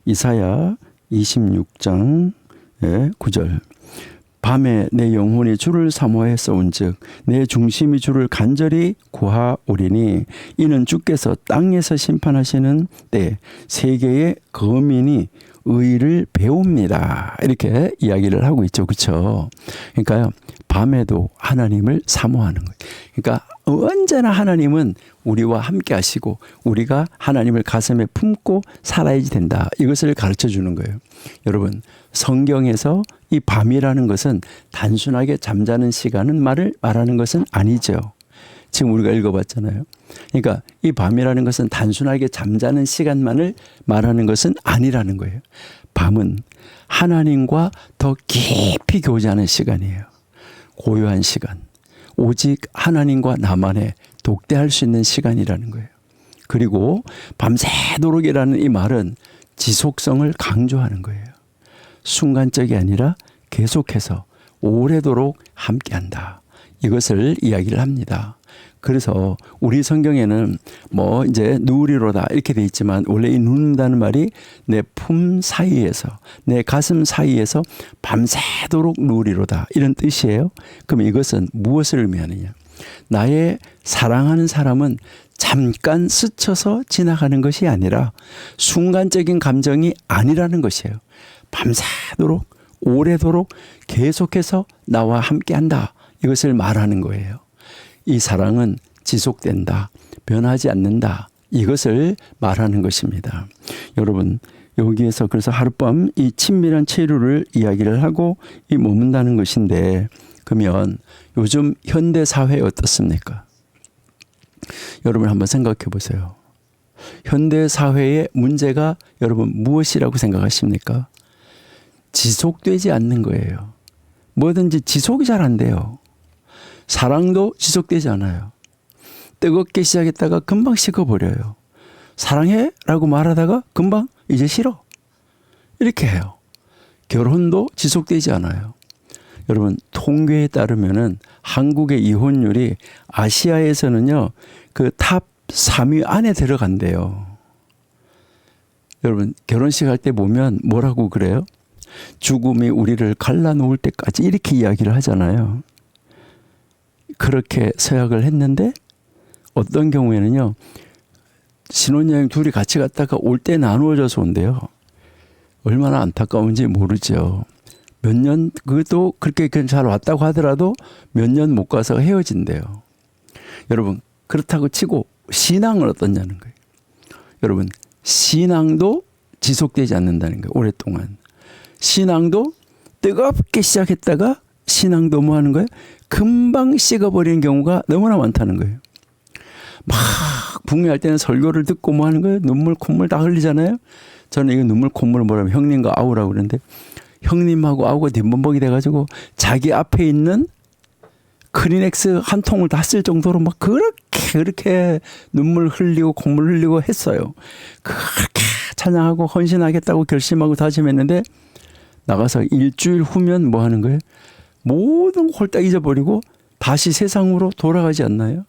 이사야 26장 9절. 밤에 내 영혼이 주를 사모했사온즉 내 중심이 주를 간절히 구하오리니 이는 주께서 땅에서 심판하시는 때 세계의 거민이 의를 배웁니다. 이렇게 이야기를 하고 있죠. 그렇죠? 그러니까요, 밤에도 하나님을 사모하는 거예요. 그러니까 언제나 하나님은 우리와 함께 하시고 우리가 하나님을 가슴에 품고 살아야지 된다. 이것을 가르쳐 주는 거예요. 여러분, 성경에서 이 밤이라는 것은 단순하게 잠자는 시간은 말하는 것은 아니죠. 지금 우리가 읽어봤잖아요. 그러니까 이 밤이라는 것은 단순하게 잠자는 시간만을 말하는 것은 아니라는 거예요. 밤은 하나님과 더 깊이 교제하는 시간이에요. 고요한 시간. 오직 하나님과 나만의 독대할 수 있는 시간이라는 거예요. 그리고 밤새도록이라는 이 말은 지속성을 강조하는 거예요. 순간적이 아니라 계속해서 오래도록 함께한다. 이것을 이야기를 합니다. 그래서 우리 성경에는 뭐 이제 누리로다 이렇게 돼 있지만 원래 이 누른다는 말이 내 품 사이에서 내 가슴 사이에서 밤새도록 누리로다 이런 뜻이에요. 그럼 이것은 무엇을 의미하느냐? 나의 사랑하는 사람은 잠깐 스쳐서 지나가는 것이 아니라 순간적인 감정이 아니라는 것이에요. 밤새도록 오래도록 계속해서 나와 함께한다. 이것을 말하는 거예요. 이 사랑은 지속된다. 변하지 않는다. 이것을 말하는 것입니다. 여러분, 여기에서 그래서 하룻밤 이 친밀한 체류를 이야기를 하고 이 머문다는 것인데, 그러면 요즘 현대 사회 어떻습니까? 여러분 한번 생각해 보세요. 현대 사회의 문제가 여러분 무엇이라고 생각하십니까? 지속되지 않는 거예요. 뭐든지 지속이 잘 안 돼요. 사랑도 지속되지 않아요. 뜨겁게 시작했다가 금방 식어버려요. 사랑해? 라고 말하다가 금방 이제 싫어. 이렇게 해요. 결혼도 지속되지 않아요. 여러분, 통계에 따르면은 한국의 이혼율이 아시아에서는요, 그 탑 3위 안에 들어간대요. 여러분, 결혼식 할 때 보면 뭐라고 그래요? 죽음이 우리를 갈라놓을 때까지 이렇게 이야기를 하잖아요. 그렇게 서약을 했는데 어떤 경우에는요, 신혼여행 둘이 같이 갔다가 올 때 나누어져서 온대요. 얼마나 안타까운지 모르죠. 몇 년, 그것도 그렇게 잘 왔다고 하더라도 몇 년 못 가서 헤어진대요. 여러분, 그렇다고 치고 신앙은 어떠냐는 거예요. 여러분, 신앙도 지속되지 않는다는 거예요. 오랫동안. 신앙도 뜨겁게 시작했다가 신앙도 뭐 하는 거예요? 금방 식어버리는 경우가 너무나 많다는 거예요. 막 북미할 때는 설교를 듣고 뭐 하는 거예요? 눈물 콧물 다 흘리잖아요. 저는 이거 눈물 콧물을 뭐라면 형님과 아우라고 그러는데, 형님하고 아우가 뒷범벅이 돼가지고 자기 앞에 있는 크리넥스 한 통을 다 쓸 정도로 막 그렇게 눈물 흘리고 콧물 흘리고 했어요. 그렇게 찬양하고 헌신하겠다고 결심하고 다짐했는데 나가서 일주일 후면 뭐 하는 거예요? 모든 걸 홀딱 잊어버리고 다시 세상으로 돌아가지 않나요?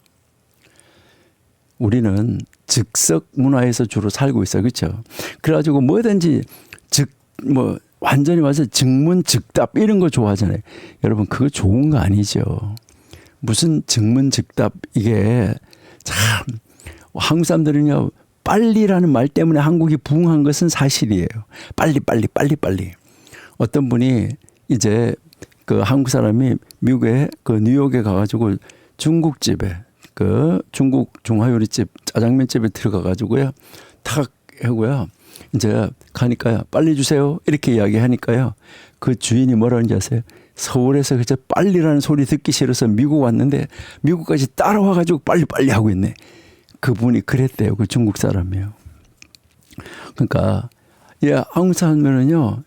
우리는 즉석 문화에서 주로 살고 있어요. 그렇죠? 그래가지고 뭐든지 완전히 와서 즉문즉답 이런 거 좋아하잖아요. 여러분, 그거 좋은 거 아니죠. 무슨 즉문즉답, 이게 참 한국 사람들은요, 빨리라는 말 때문에 한국이 부흥한 것은 사실이에요. 빨리. 어떤 분이 이제 그 한국 사람이 미국에 그 뉴욕에 가가지고 중국집에 그 중국 중화요리집 짜장면집에 들어가가지고요, 탁 하고요, 이제 가니까요, 빨리 주세요 이렇게 이야기하니까요, 그 주인이 뭐라는지 아세요? 서울에서 그저 빨리라는 소리 듣기 싫어서 미국 왔는데 미국까지 따라와가지고 빨리 하고 있네. 그분이 그랬대요. 그 중국 사람이에요. 그러니까 한국 사람들은요,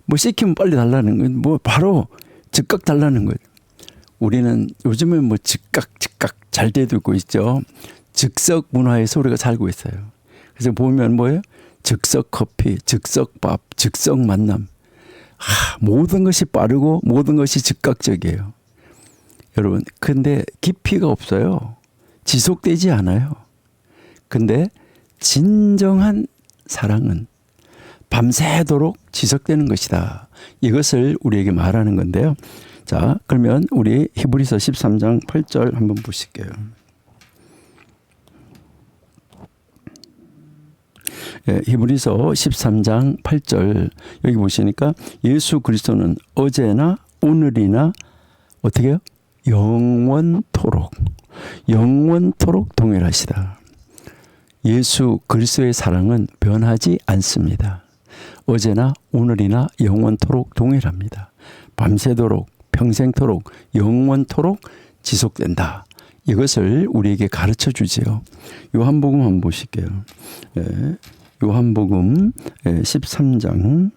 뭐 시키면 빨리 달라는 건 뭐 바로 즉각 달라는 거예요. 우리는 요즘은 뭐 즉각 잘 되고 있죠. 즉석 문화에서 우리가 살고 있어요. 그래서 보면 뭐예요? 즉석 커피, 즉석 밥, 즉석 만남. 모든 것이 빠르고 모든 것이 즉각적이에요. 여러분, 근데 깊이가 없어요. 지속되지 않아요. 근데 진정한 사랑은 밤새도록 지속되는 것이다. 이것을 우리에게 말하는 건데요. 자, 그러면 우리 히브리서 13장 8절 한번 보실게요. 히브리서 13장 8절 여기 보시니까 예수 그리스도는 어제나 오늘이나 어떻게 해요? 영원토록 동일하시다. 예수 그리스도의 사랑은 변하지 않습니다. 어제나 오늘이나 영원토록 동일합니다. 밤새도록 평생토록 영원토록 지속된다. 이것을 우리에게 가르쳐 주지요. 요한복음 한번 보실게요. 요한복음 13장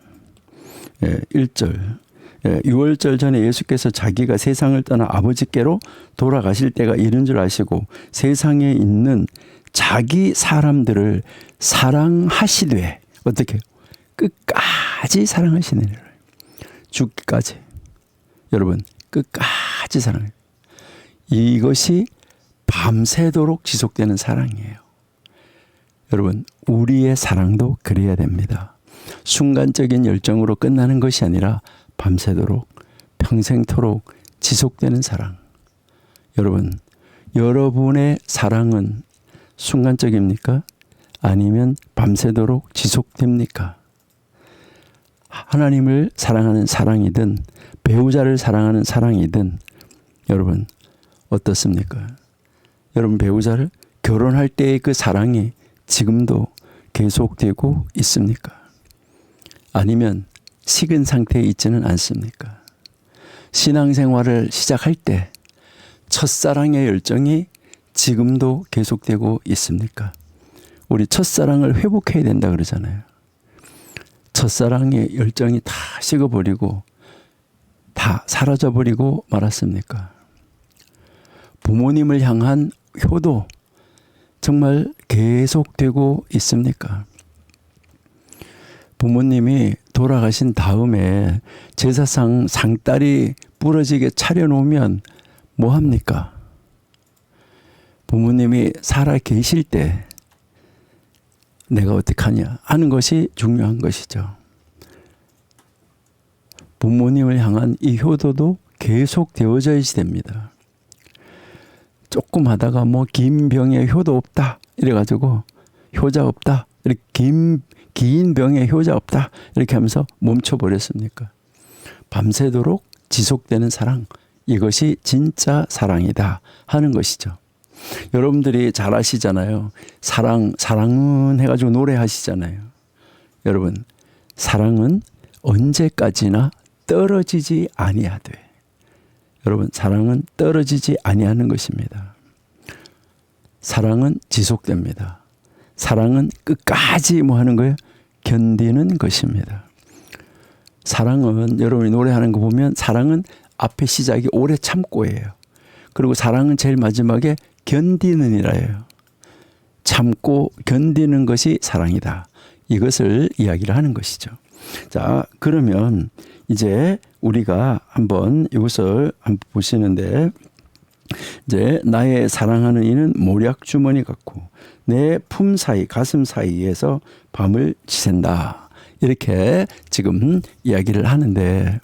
1절. 6월절 전에 예수께서 자기가 세상을 떠나 아버지께로 돌아가실 때가 이른 줄 아시고 세상에 있는 자기 사람들을 사랑하시되 어떻게 끝까지 사랑하시느니라. 죽기까지. 여러분, 끝까지 사랑해요. 이것이 밤새도록 지속되는 사랑이에요. 여러분, 우리의 사랑도 그래야 됩니다. 순간적인 열정으로 끝나는 것이 아니라 밤새도록 평생토록 지속되는 사랑. 여러분, 여러분의 사랑은 순간적입니까? 아니면 밤새도록 지속됩니까? 하나님을 사랑하는 사랑이든 배우자를 사랑하는 사랑이든 여러분 어떻습니까? 여러분 배우자를 결혼할 때의 그 사랑이 지금도 계속되고 있습니까? 아니면 식은 상태에 있지는 않습니까? 신앙생활을 시작할 때 첫사랑의 열정이 지금도 계속되고 있습니까? 우리 첫사랑을 회복해야 된다 그러잖아요. 첫사랑의 열정이 다 식어버리고 다 사라져버리고 말았습니까? 부모님을 향한 효도 정말 계속되고 있습니까? 부모님이 돌아가신 다음에 제사상 상다리 부러지게 차려놓으면 뭐합니까? 부모님이 살아 계실 때 내가 어떡하냐 하는 것이 중요한 것이죠. 부모님을 향한 이 효도도 계속 되어져야 됩니다. 조금 하다가 뭐 긴 병에 효도 없다 이래가지고 효자 없다 이렇게 긴 병에 효자 없다 이렇게 하면서 멈춰버렸습니까? 밤새도록 지속되는 사랑, 이것이 진짜 사랑이다 하는 것이죠. 여러분들이 잘 아시잖아요. 사랑은 해가지고 노래하시잖아요. 여러분, 사랑은 언제까지나 떨어지지 아니하되. 여러분, 사랑은 떨어지지 아니하는 것입니다. 사랑은 지속됩니다. 사랑은 끝까지 뭐 하는 거예요? 견디는 것입니다. 사랑은 여러분이 노래하는 거 보면 사랑은 앞에 시작이 오래 참고예요. 그리고 사랑은 제일 마지막에 견디는이라예요. 참고 견디는 것이 사랑이다. 이것을 이야기를 하는 것이죠. 자, 그러면 이제 우리가 한번 이것을 한번 보시는데, 이제 나의 사랑하는 이는 모략 주머니 같고 내 품 사이 가슴 사이에서 밤을 지샌다. 이렇게 지금 이야기를 하는데,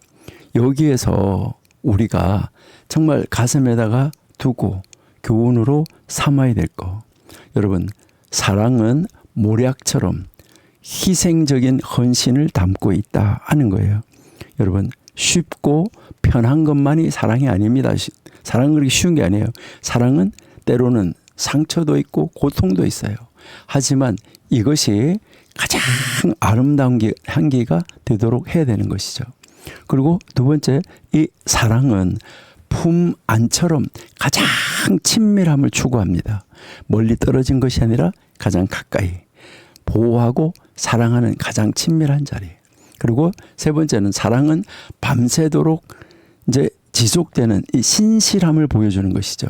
여기에서 우리가 정말 가슴에다가 두고 교훈으로 삼아야 될 거. 여러분, 사랑은 모략처럼 희생적인 헌신을 담고 있다 하는 거예요. 여러분, 쉽고 편한 것만이 사랑이 아닙니다. 사랑은 그렇게 쉬운 게 아니에요. 사랑은 때로는 상처도 있고 고통도 있어요. 하지만 이것이 가장 아름다운 향기가 되도록 해야 되는 것이죠. 그리고 두 번째, 이 사랑은 품 안처럼 가장 친밀함을 추구합니다. 멀리 떨어진 것이 아니라 가장 가까이 보호하고 사랑하는 가장 친밀한 자리. 그리고 세 번째는 사랑은 밤새도록 이제 지속되는 이 신실함을 보여주는 것이죠.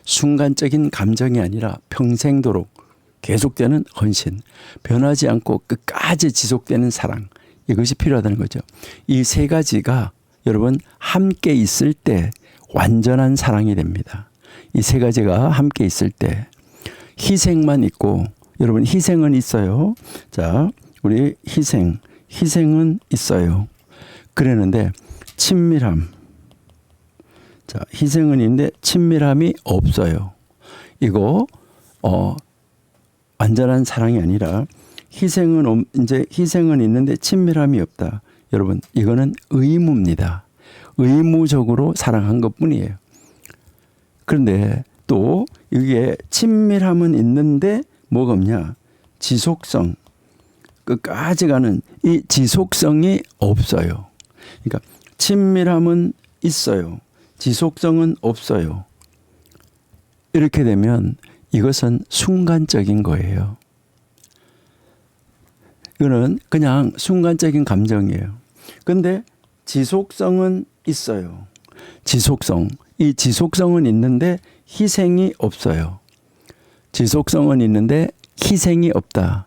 순간적인 감정이 아니라 평생도록 계속되는 헌신, 변하지 않고 끝까지 지속되는 사랑, 이것이 필요하다는 거죠. 이 세 가지가 여러분 함께 있을 때 완전한 사랑이 됩니다. 이 세 가지가 함께 있을 때 희생만 있고, 여러분 희생은 있어요. 자, 우리 희생은 있어요. 그랬는데 친밀함, 자, 희생은 있는데 친밀함이 없어요. 이거 완전한 사랑이 아니라 희생은 있는데 친밀함이 없다. 여러분 이거는 의무입니다. 의무적으로 사랑한 것뿐이에요. 그런데 또 이게 친밀함은 있는데 뭐가 없냐? 지속성, 끝까지 가는 이 지속성이 없어요. 그러니까 친밀함은 있어요. 지속성은 없어요. 이렇게 되면 이것은 순간적인 거예요. 이거는 그냥 순간적인 감정이에요. 근데 지속성은 있어요. 이 지속성은 있는데 희생이 없어요. 지속성은 있는데 희생이 없다.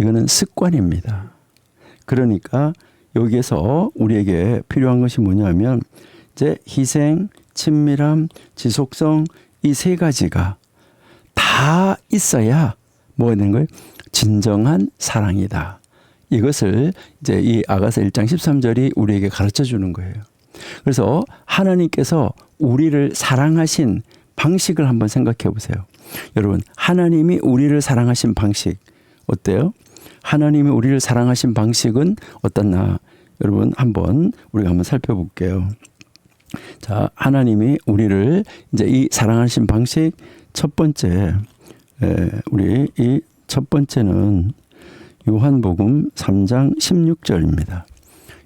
이거는 습관입니다. 그러니까 여기에서 우리에게 필요한 것이 뭐냐면 이제 희생, 친밀함, 지속성, 이 세 가지가 다 있어야 뭐가 되는 거예요? 진정한 사랑이다. 이것을 이제 이 아가서 1장 13절이 우리에게 가르쳐 주는 거예요. 그래서 하나님께서 우리를 사랑하신 방식을 한번 생각해 보세요. 여러분, 하나님이 우리를 사랑하신 방식 어때요? 하나님이 우리를 사랑하신 방식은 어떻나? 여러분 우리가 한번 살펴볼게요. 자, 하나님이 우리를 이제 이 사랑하신 방식 첫 번째, 우리 이 첫 번째는 요한복음 3장 16절입니다.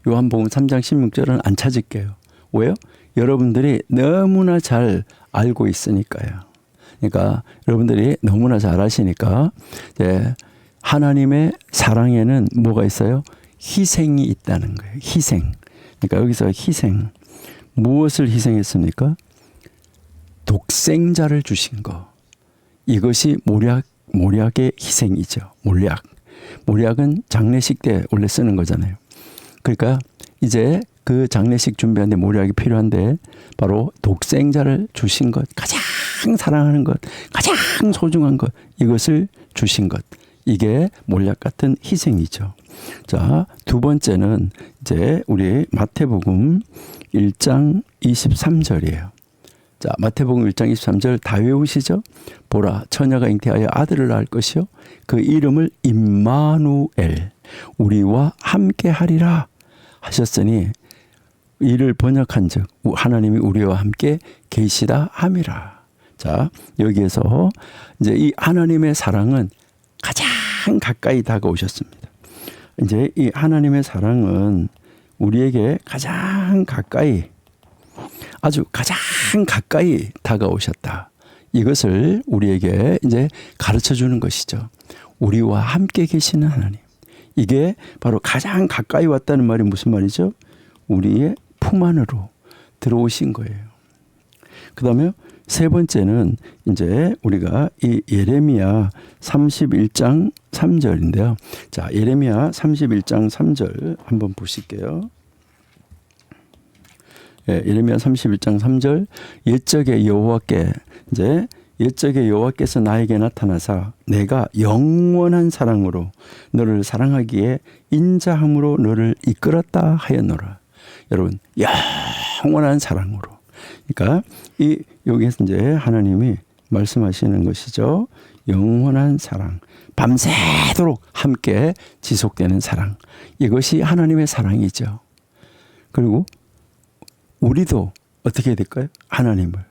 요한복음 3장 16절은 안 찾을게요. 왜요? 여러분들이 너무나 잘 알고 있으니까요. 그러니까 여러분들이 너무나 잘 아시니까 하나님의 사랑에는 뭐가 있어요? 희생이 있다는 거예요. 희생. 그러니까 여기서 희생. 무엇을 희생했습니까? 독생자를 주신 거. 이것이 모략의 희생이죠. 모략은 장례식 때 원래 쓰는 거잖아요. 그러니까 이제 그 장례식 준비하는데 모략이 필요한데 바로 독생자를 주신 것, 가장 사랑하는 것, 가장 소중한 것, 이것을 주신 것. 이게 몰약 같은 희생이죠. 자, 두 번째는 이제 우리 마태복음 1장 23절이에요. 자, 마태복음 1장 23절 다 외우시죠? 보라, 처녀가 잉태하여 아들을 낳을 것이요 그 이름을 임마누엘, 우리와 함께 하리라 하셨으니, 이를 번역한즉 하나님이 우리와 함께 계시다 함이라. 자, 여기에서 이제 이 하나님의 사랑은 가장 가까이 다가오셨습니다. 이제 이 하나님의 사랑은 우리에게 가장 가까이, 아주 가장 가까이 다가오셨다. 이것을 우리에게 이제 가르쳐 주는 것이죠. 우리와 함께 계시는 하나님. 이게 바로 가장 가까이 왔다는 말이 무슨 말이죠? 우리의 품 안으로 들어오신 거예요. 그 다음에 세 번째는 이제 우리가 이 예레미야 31장 3절인데요. 자, 예레미야 31장 3절 한번 보실게요. 예레미야 31장 3절. 옛적에 여호와께서 나에게 나타나사 내가 영원한 사랑으로 너를 사랑하기에 인자함으로 너를 이끌었다 하였노라. 여러분, 영원한 사랑으로. 그러니까 여기에서 이제 하나님이 말씀하시는 것이죠. 영원한 사랑, 밤새도록 함께 지속되는 사랑. 이것이 하나님의 사랑이죠. 그리고 우리도 어떻게 해야 될까요? 하나님을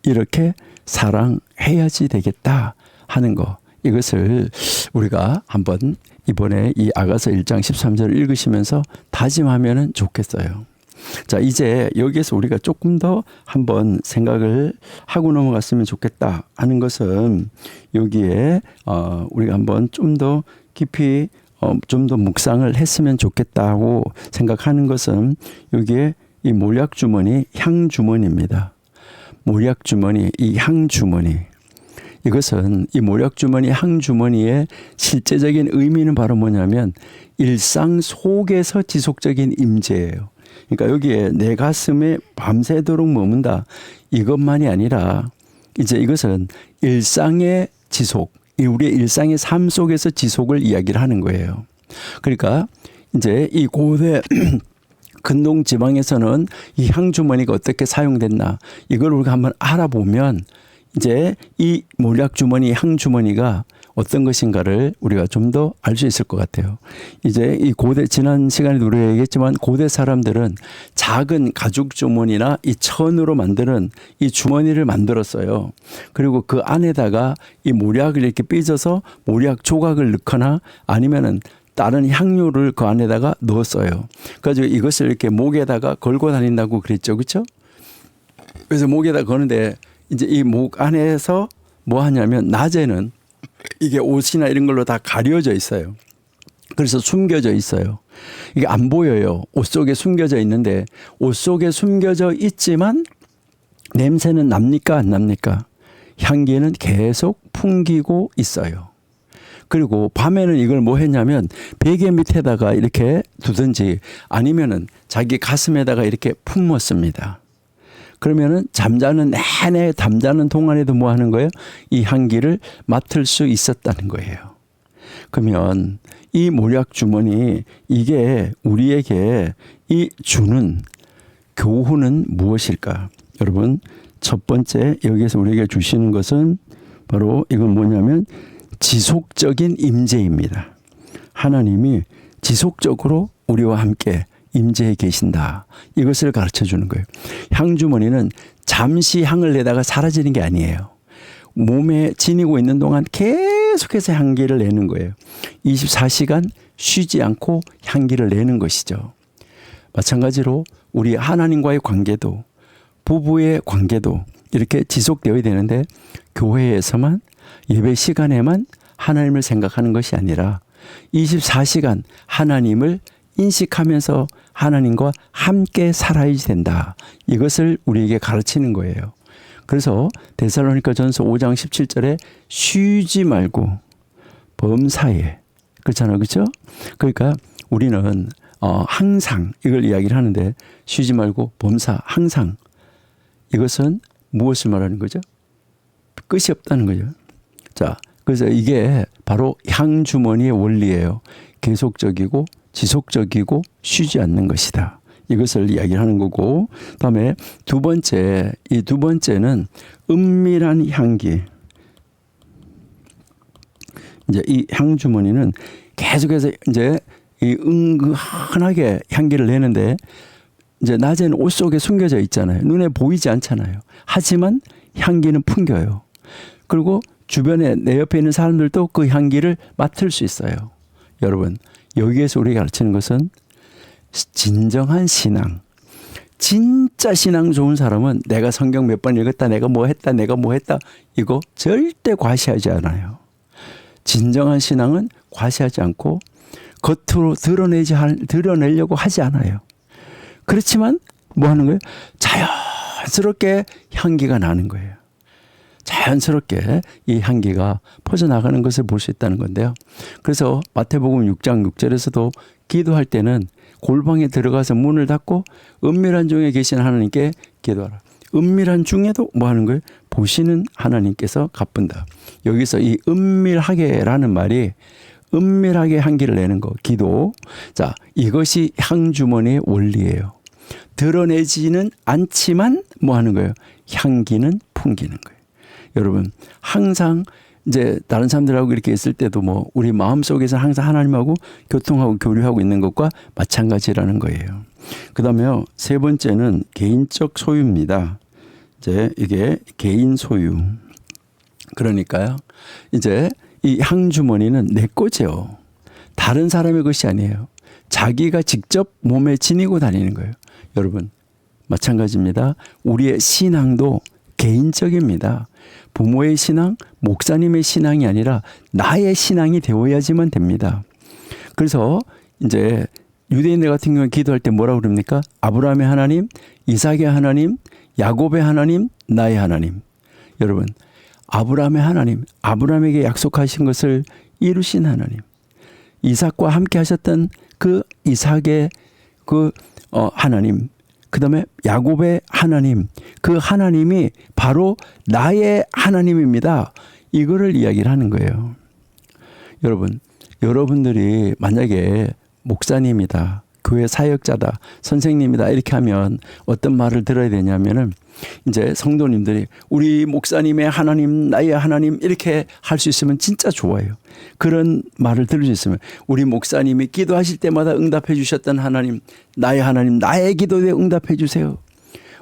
이렇게 사랑해야지 되겠다 하는 거. 이것을 우리가 한번 이번에 이 아가서 1장 13절을 읽으시면서 다짐하면 좋겠어요. 자, 이제 여기에서 우리가 조금 더 한번 생각을 하고 넘어갔으면 좋겠다 하는 것은 여기에 우리가 한번 좀 더 깊이 좀 더 묵상을 했으면 좋겠다고 생각하는 것은 여기에 이 몰약 주머니, 향 주머니입니다. 몰약 주머니, 이 향 주머니. 이것은 이 몰약 주머니, 향 주머니의 실제적인 의미는 바로 뭐냐면 일상 속에서 지속적인 임재예요. 그러니까 여기에 내 가슴에 밤새도록 머문다. 이것만이 아니라 이제 이것은 일상의 지속, 우리의 일상의 삶 속에서 지속을 이야기를 하는 거예요. 그러니까 이제 이 고대 근동 지방에서는 이 향주머니가 어떻게 사용됐나 이걸 우리가 한번 알아보면 이제 이 몰약 주머니, 향주머니가 어떤 것인가를 우리가 좀 더 알 수 있을 것 같아요. 이제 이 고대, 지난 시간에도 우리가 얘기했지만 고대 사람들은 작은 가죽 주머니나 이 천으로 만드는 이 주머니를 만들었어요. 그리고 그 안에다가 이 몰약을 이렇게 삐져서 몰약 조각을 넣거나 아니면은 다른 향료를 그 안에다가 넣었어요. 그래서 이것을 이렇게 목에다가 걸고 다닌다고 그랬죠. 그렇죠? 그래서 목에다 거는데 이제 이 목 안에서 뭐 하냐면 낮에는 이게 옷이나 이런 걸로 다 가려져 있어요. 그래서 숨겨져 있어요. 이게 안 보여요. 옷 속에 숨겨져 있는데 옷 속에 숨겨져 있지만 냄새는 납니까? 안 납니까? 향기는 계속 풍기고 있어요. 그리고 밤에는 이걸 뭐 했냐면 베개 밑에다가 이렇게 두든지 아니면은 자기 가슴에다가 이렇게 품었습니다. 그러면은 잠자는 내내 잠자는 동안에도 뭐 하는 거예요? 이 향기를 맡을 수 있었다는 거예요. 그러면 이 몰약 주머니 이게 우리에게 이 주는 교훈은 무엇일까? 여러분 첫 번째 여기에서 우리에게 주시는 것은 바로 이건 뭐냐면 지속적인 임재입니다. 하나님이 지속적으로 우리와 함께 임재해 계신다. 이것을 가르쳐 주는 거예요. 향주머니는 잠시 향을 내다가 사라지는 게 아니에요. 몸에 지니고 있는 동안 계속해서 향기를 내는 거예요. 24시간 쉬지 않고 향기를 내는 것이죠. 마찬가지로 우리 하나님과의 관계도 부부의 관계도 이렇게 지속되어야 되는데 교회에서만 예배 시간에만 하나님을 생각하는 것이 아니라 24시간 하나님을 인식하면서 하나님과 함께 살아야 된다. 이것을 우리에게 가르치는 거예요. 그래서 데살로니가전서 5장 17절에 쉬지 말고 범사에 그렇잖아요. 그렇죠? 그러니까 우리는 항상 이걸 이야기를 하는데 쉬지 말고 범사 항상 이것은 무엇을 말하는 거죠? 끝이 없다는 거죠. 자, 그래서 이게 바로 향주머니의 원리예요. 계속적이고 지속적이고 쉬지 않는 것이다. 이것을 이야기하는 거고, 그다음에 두 번째, 이 두 번째는 은밀한 향기. 이제 이 향주머니는 계속해서 이제 이 은근하게 향기를 내는데 이제 낮에는 옷 속에 숨겨져 있잖아요. 눈에 보이지 않잖아요. 하지만 향기는 풍겨요. 그리고 주변에 내 옆에 있는 사람들도 그 향기를 맡을 수 있어요. 여러분, 여기에서 우리가 가르치는 것은 진정한 신앙. 진짜 신앙 좋은 사람은 내가 성경 몇 번 읽었다, 내가 뭐 했다, 이거 절대 과시하지 않아요. 진정한 신앙은 과시하지 않고 겉으로 드러내려고 하지 않아요. 그렇지만 뭐 하는 거예요? 자연스럽게 향기가 나는 거예요. 자연스럽게 이 향기가 퍼져나가는 것을 볼 수 있다는 건데요. 그래서 마태복음 6장 6절에서도 기도할 때는 골방에 들어가서 문을 닫고 은밀한 중에 계신 하나님께 기도하라. 은밀한 중에도 뭐 하는 거예요? 보시는 하나님께서 갚은다. 여기서 이 은밀하게라는 말이 은밀하게 향기를 내는 거, 기도. 자, 이것이 향주머니의 원리예요. 드러내지는 않지만 뭐 하는 거예요? 향기는 풍기는 거예요. 여러분, 항상 이제 다른 사람들하고 이렇게 있을 때도 뭐 우리 마음속에서 항상 하나님하고 교통하고 교류하고 있는 것과 마찬가지라는 거예요. 그다음에요, 세 번째는 개인적 소유입니다. 이제 이게 개인 소유. 그러니까요, 이제 이 향주머니는 내 거죠. 다른 사람의 것이 아니에요. 자기가 직접 몸에 지니고 다니는 거예요. 여러분 마찬가지입니다. 우리의 신앙도 개인적입니다. 부모의 신앙, 목사님의 신앙이 아니라 나의 신앙이 되어야지만 됩니다. 그래서 이제 유대인들 같은 경우에 기도할 때 뭐라고 그럽니까? 아브라함의 하나님, 이삭의 하나님, 야곱의 하나님, 나의 하나님. 여러분, 아브라함의 하나님, 아브라함에게 약속하신 것을 이루신 하나님, 이삭과 함께 하셨던 그 이삭의 그 하나님, 그 다음에 야곱의 하나님, 그 하나님이 바로 나의 하나님입니다. 이거를 이야기를 하는 거예요. 여러분, 여러분들이 만약에 목사님이다, 교회 사역자다, 선생님이다 이렇게 하면 어떤 말을 들어야 되냐면은 이제 성도님들이 우리 목사님의 하나님, 나의 하나님 이렇게 할 수 있으면 진짜 좋아요. 그런 말을 들을 수 있으면 우리 목사님이 기도하실 때마다 응답해 주셨던 하나님, 나의 기도에 응답해 주세요.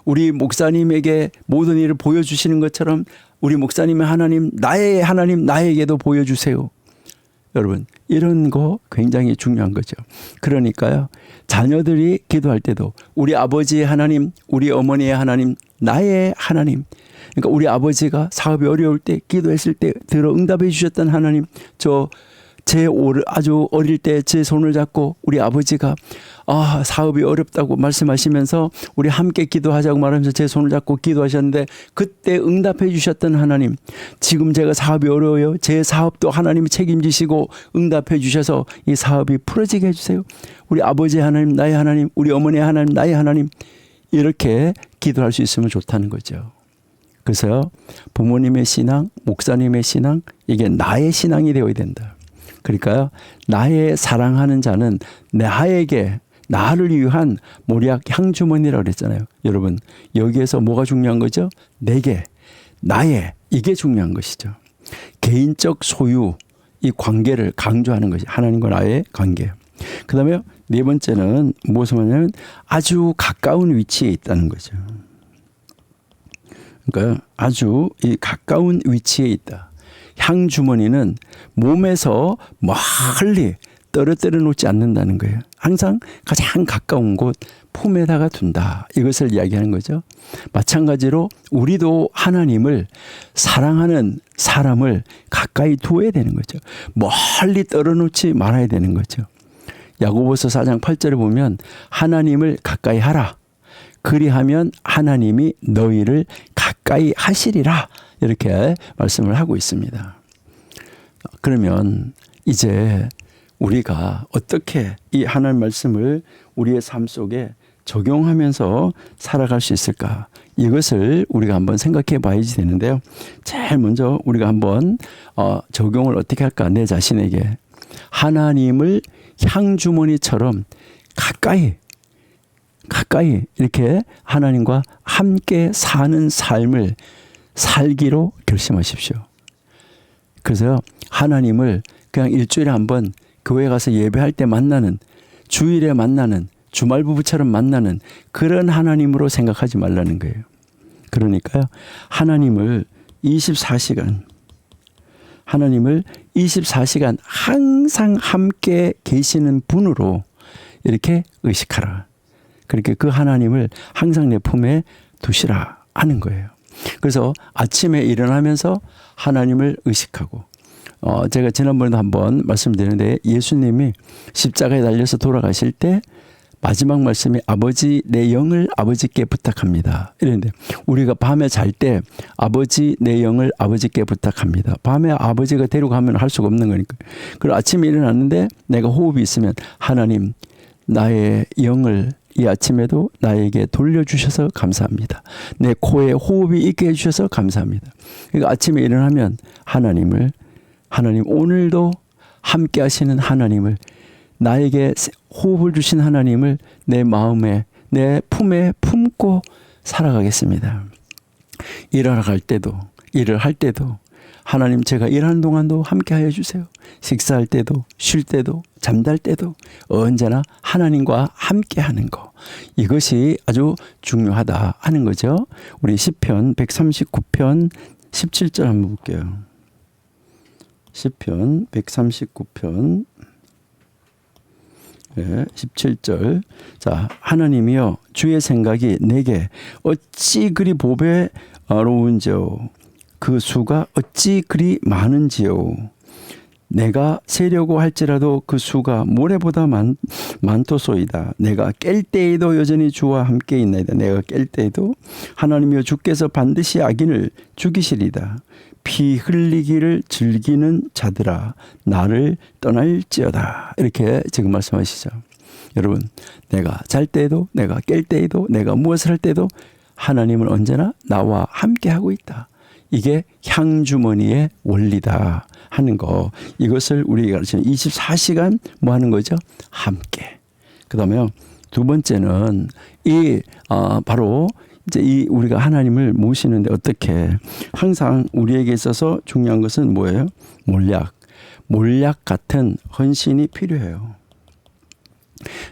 우리 목사님에게 모든 일을 보여주시는 것처럼 우리 목사님의 하나님, 나에게도 보여주세요. 여러분, 이런 거 굉장히 중요한 거죠. 그러니까요, 자녀들이 기도할 때도 우리 아버지의 하나님, 우리 어머니의 하나님, 나의 하나님. 그러니까 우리 아버지가 사업이 어려울 때 기도했을 때 들어 응답해 주셨던 하나님, 아주 어릴 때 제 손을 잡고 우리 아버지가 사업이 어렵다고 말씀하시면서 우리 함께 기도하자고 말하면서 제 손을 잡고 기도하셨는데 그때 응답해 주셨던 하나님, 지금 제가 사업이 어려워요. 제 사업도 하나님이 책임지시고 응답해 주셔서 이 사업이 풀어지게 해주세요. 우리 아버지의 하나님, 나의 하나님, 우리 어머니의 하나님, 나의 하나님, 이렇게 기도할 수 있으면 좋다는 거죠. 그래서 부모님의 신앙, 목사님의 신앙, 이게 나의 신앙이 되어야 된다. 그러니까요, 나의 사랑하는 자는 나를 위한 모략 향주머니라고 그랬잖아요. 여러분, 여기에서 뭐가 중요한 거죠? 나의, 이게 중요한 것이죠. 개인적 소유, 이 관계를 강조하는 것이 하나님과 나의 관계. 그 다음에 네 번째는 무엇을 하냐면 아주 가까운 위치에 있다는 거죠. 그러니까 아주 이 가까운 위치에 있다. 향주머니는 몸에서 멀리 떨어뜨려 놓지 않는다는 거예요. 항상 가장 가까운 곳 품에다가 둔다. 이것을 이야기하는 거죠. 마찬가지로 우리도 하나님을 사랑하는 사람을 가까이 두어야 되는 거죠. 멀리 떨어놓지 말아야 되는 거죠. 야고보서 4장 8절에 보면 하나님을 가까이 하라. 그리하면 하나님이 너희를 가까이 하시리라. 이렇게 말씀을 하고 있습니다. 그러면 이제 우리가 어떻게 이 하나님 말씀을 우리의 삶 속에 적용하면서 살아갈 수 있을까? 이것을 우리가 한번 생각해 봐야지 되는데요. 제일 먼저 우리가 한번 적용을 어떻게 할까? 내 자신에게 하나님을 향주머니처럼 가까이 이렇게 하나님과 함께 사는 삶을 살기로 결심하십시오. 그래서 하나님을 그냥 일주일에 한번 교회 가서 예배할 때 만나는, 주일에 만나는, 주말 부부처럼 만나는 그런 하나님으로 생각하지 말라는 거예요. 그러니까요, 하나님을 24시간 항상 함께 계시는 분으로 이렇게 의식하라. 그렇게 그 하나님을 항상 내 품에 두시라 하는 거예요. 그래서 아침에 일어나면서 하나님을 의식하고, 제가 지난번에도 한번 말씀드렸는데 예수님이 십자가에 달려서 돌아가실 때 마지막 말씀이 아버지 내 영을 아버지께 부탁합니다. 이랬는데 우리가 밤에 잘 때 아버지 내 영을 아버지께 부탁합니다. 밤에 아버지가 데려가면 할 수가 없는 거니까. 그리고 아침에 일어났는데 내가 호흡이 있으면 하나님 나의 영을 이 아침에도 나에게 돌려주셔서 감사합니다. 내 코에 호흡이 있게 해주셔서 감사합니다. 그러니까 아침에 일어나면 하나님 오늘도 함께 하시는 하나님을, 나에게 호흡을 주신 하나님을 내 마음에, 내 품에 품고 살아가겠습니다. 일을 할 때도 하나님 제가 일하는 동안도 함께 하여 주세요. 식사할 때도, 쉴 때도, 잠잘 때도 언제나 하나님과 함께 하는 거, 이것이 아주 중요하다 하는 거죠. 우리 시편 139편 17절 한번 볼게요. 시편 139편 17절. 자, 하나님이여 주의 생각이 내게 어찌 그리 보배로운지요. 그 수가 어찌 그리 많은지요. 내가 세려고 할지라도 그 수가 모래보다 많도소이다. 내가 깰 때에도 여전히 주와 함께 있나이다. 내가 깰 때에도 하나님이여 주께서 반드시 악인을 죽이시리다. 피 흘리기를 즐기는 자들아 나를 떠날지어다. 이렇게 지금 말씀하시죠. 여러분, 내가 잘 때에도, 내가 깰 때에도, 내가 무엇을 할 때도 하나님은 언제나 나와 함께 하고 있다. 이게 향주머니의 원리다 하는 거. 이것을 우리가 가르치는 24시간 뭐 하는 거죠? 함께. 그다음에 두 번째는 바로 이제 우리가 하나님을 모시는데 어떻게 항상 우리에게 있어서 중요한 것은 뭐예요? 몰약 같은 헌신이 필요해요.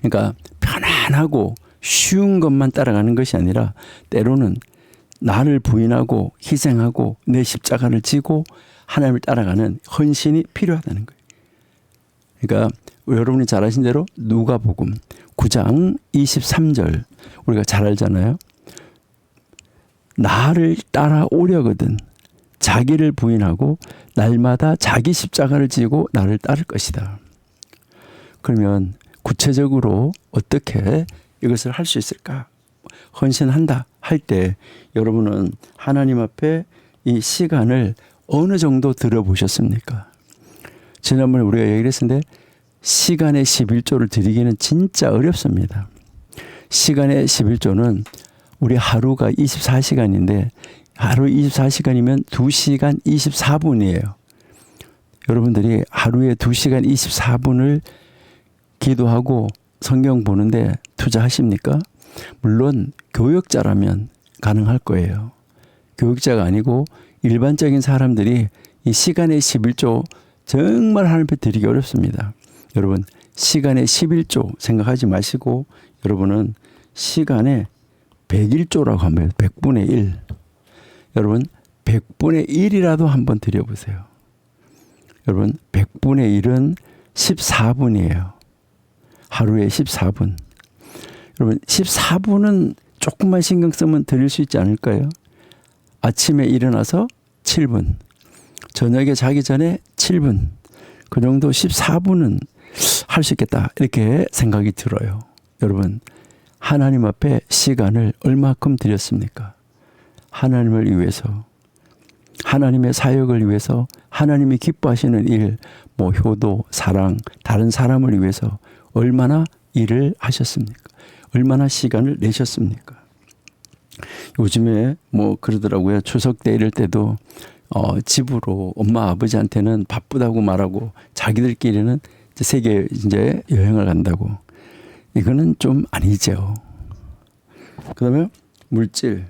그러니까 편안하고 쉬운 것만 따라가는 것이 아니라 때로는 나를 부인하고 희생하고 내 십자가를 지고 하나님을 따라가는 헌신이 필요하다는 거예요. 그러니까 여러분이 잘 아신 대로 누가복음 9장 23절 우리가 잘 알잖아요. 나를 따라오려거든 자기를 부인하고 날마다 자기 십자가를 지고 나를 따를 것이다. 그러면 구체적으로 어떻게 이것을 할 수 있을까? 헌신한다 할 때 여러분은 하나님 앞에 이 시간을 어느 정도 들어보셨습니까? 지난번에 우리가 얘기를 했는데 시간의 11조를 드리기는 진짜 어렵습니다. 시간의 11조는 우리 하루가 24시간인데 하루 24시간이면 2시간 24분이에요. 여러분들이 하루에 2시간 24분을 기도하고 성경 보는데 투자하십니까? 물론 교역자라면 가능할 거예요. 교역자가 아니고 일반적인 사람들이 이 시간의 11조 정말 하나님 앞에 드리기 어렵습니다. 여러분 시간의 11조 생각하지 마시고 여러분은 시간의 101조라고 하면 100분의 1. 여러분 100분의 1이라도 한번 드려보세요. 여러분 100분의 1은 14분이에요. 하루에 14분. 여러분 14분은 조금만 신경 쓰면 드릴 수 있지 않을까요? 아침에 일어나서 7분. 저녁에 자기 전에 7분. 그 정도 14분은 할 수 있겠다. 이렇게 생각이 들어요. 여러분 하나님 앞에 시간을 얼마큼 드렸습니까? 하나님을 위해서, 하나님의 사역을 위해서, 하나님이 기뻐하시는 일, 뭐 효도, 사랑, 다른 사람을 위해서 얼마나 일을 하셨습니까? 얼마나 시간을 내셨습니까? 요즘에 뭐 그러더라고요. 추석 때 이럴 때도 집으로 엄마 아버지한테는 바쁘다고 말하고 자기들끼리는 세계 이제 여행을 간다고. 이거는 좀 아니죠. 그다음에 물질을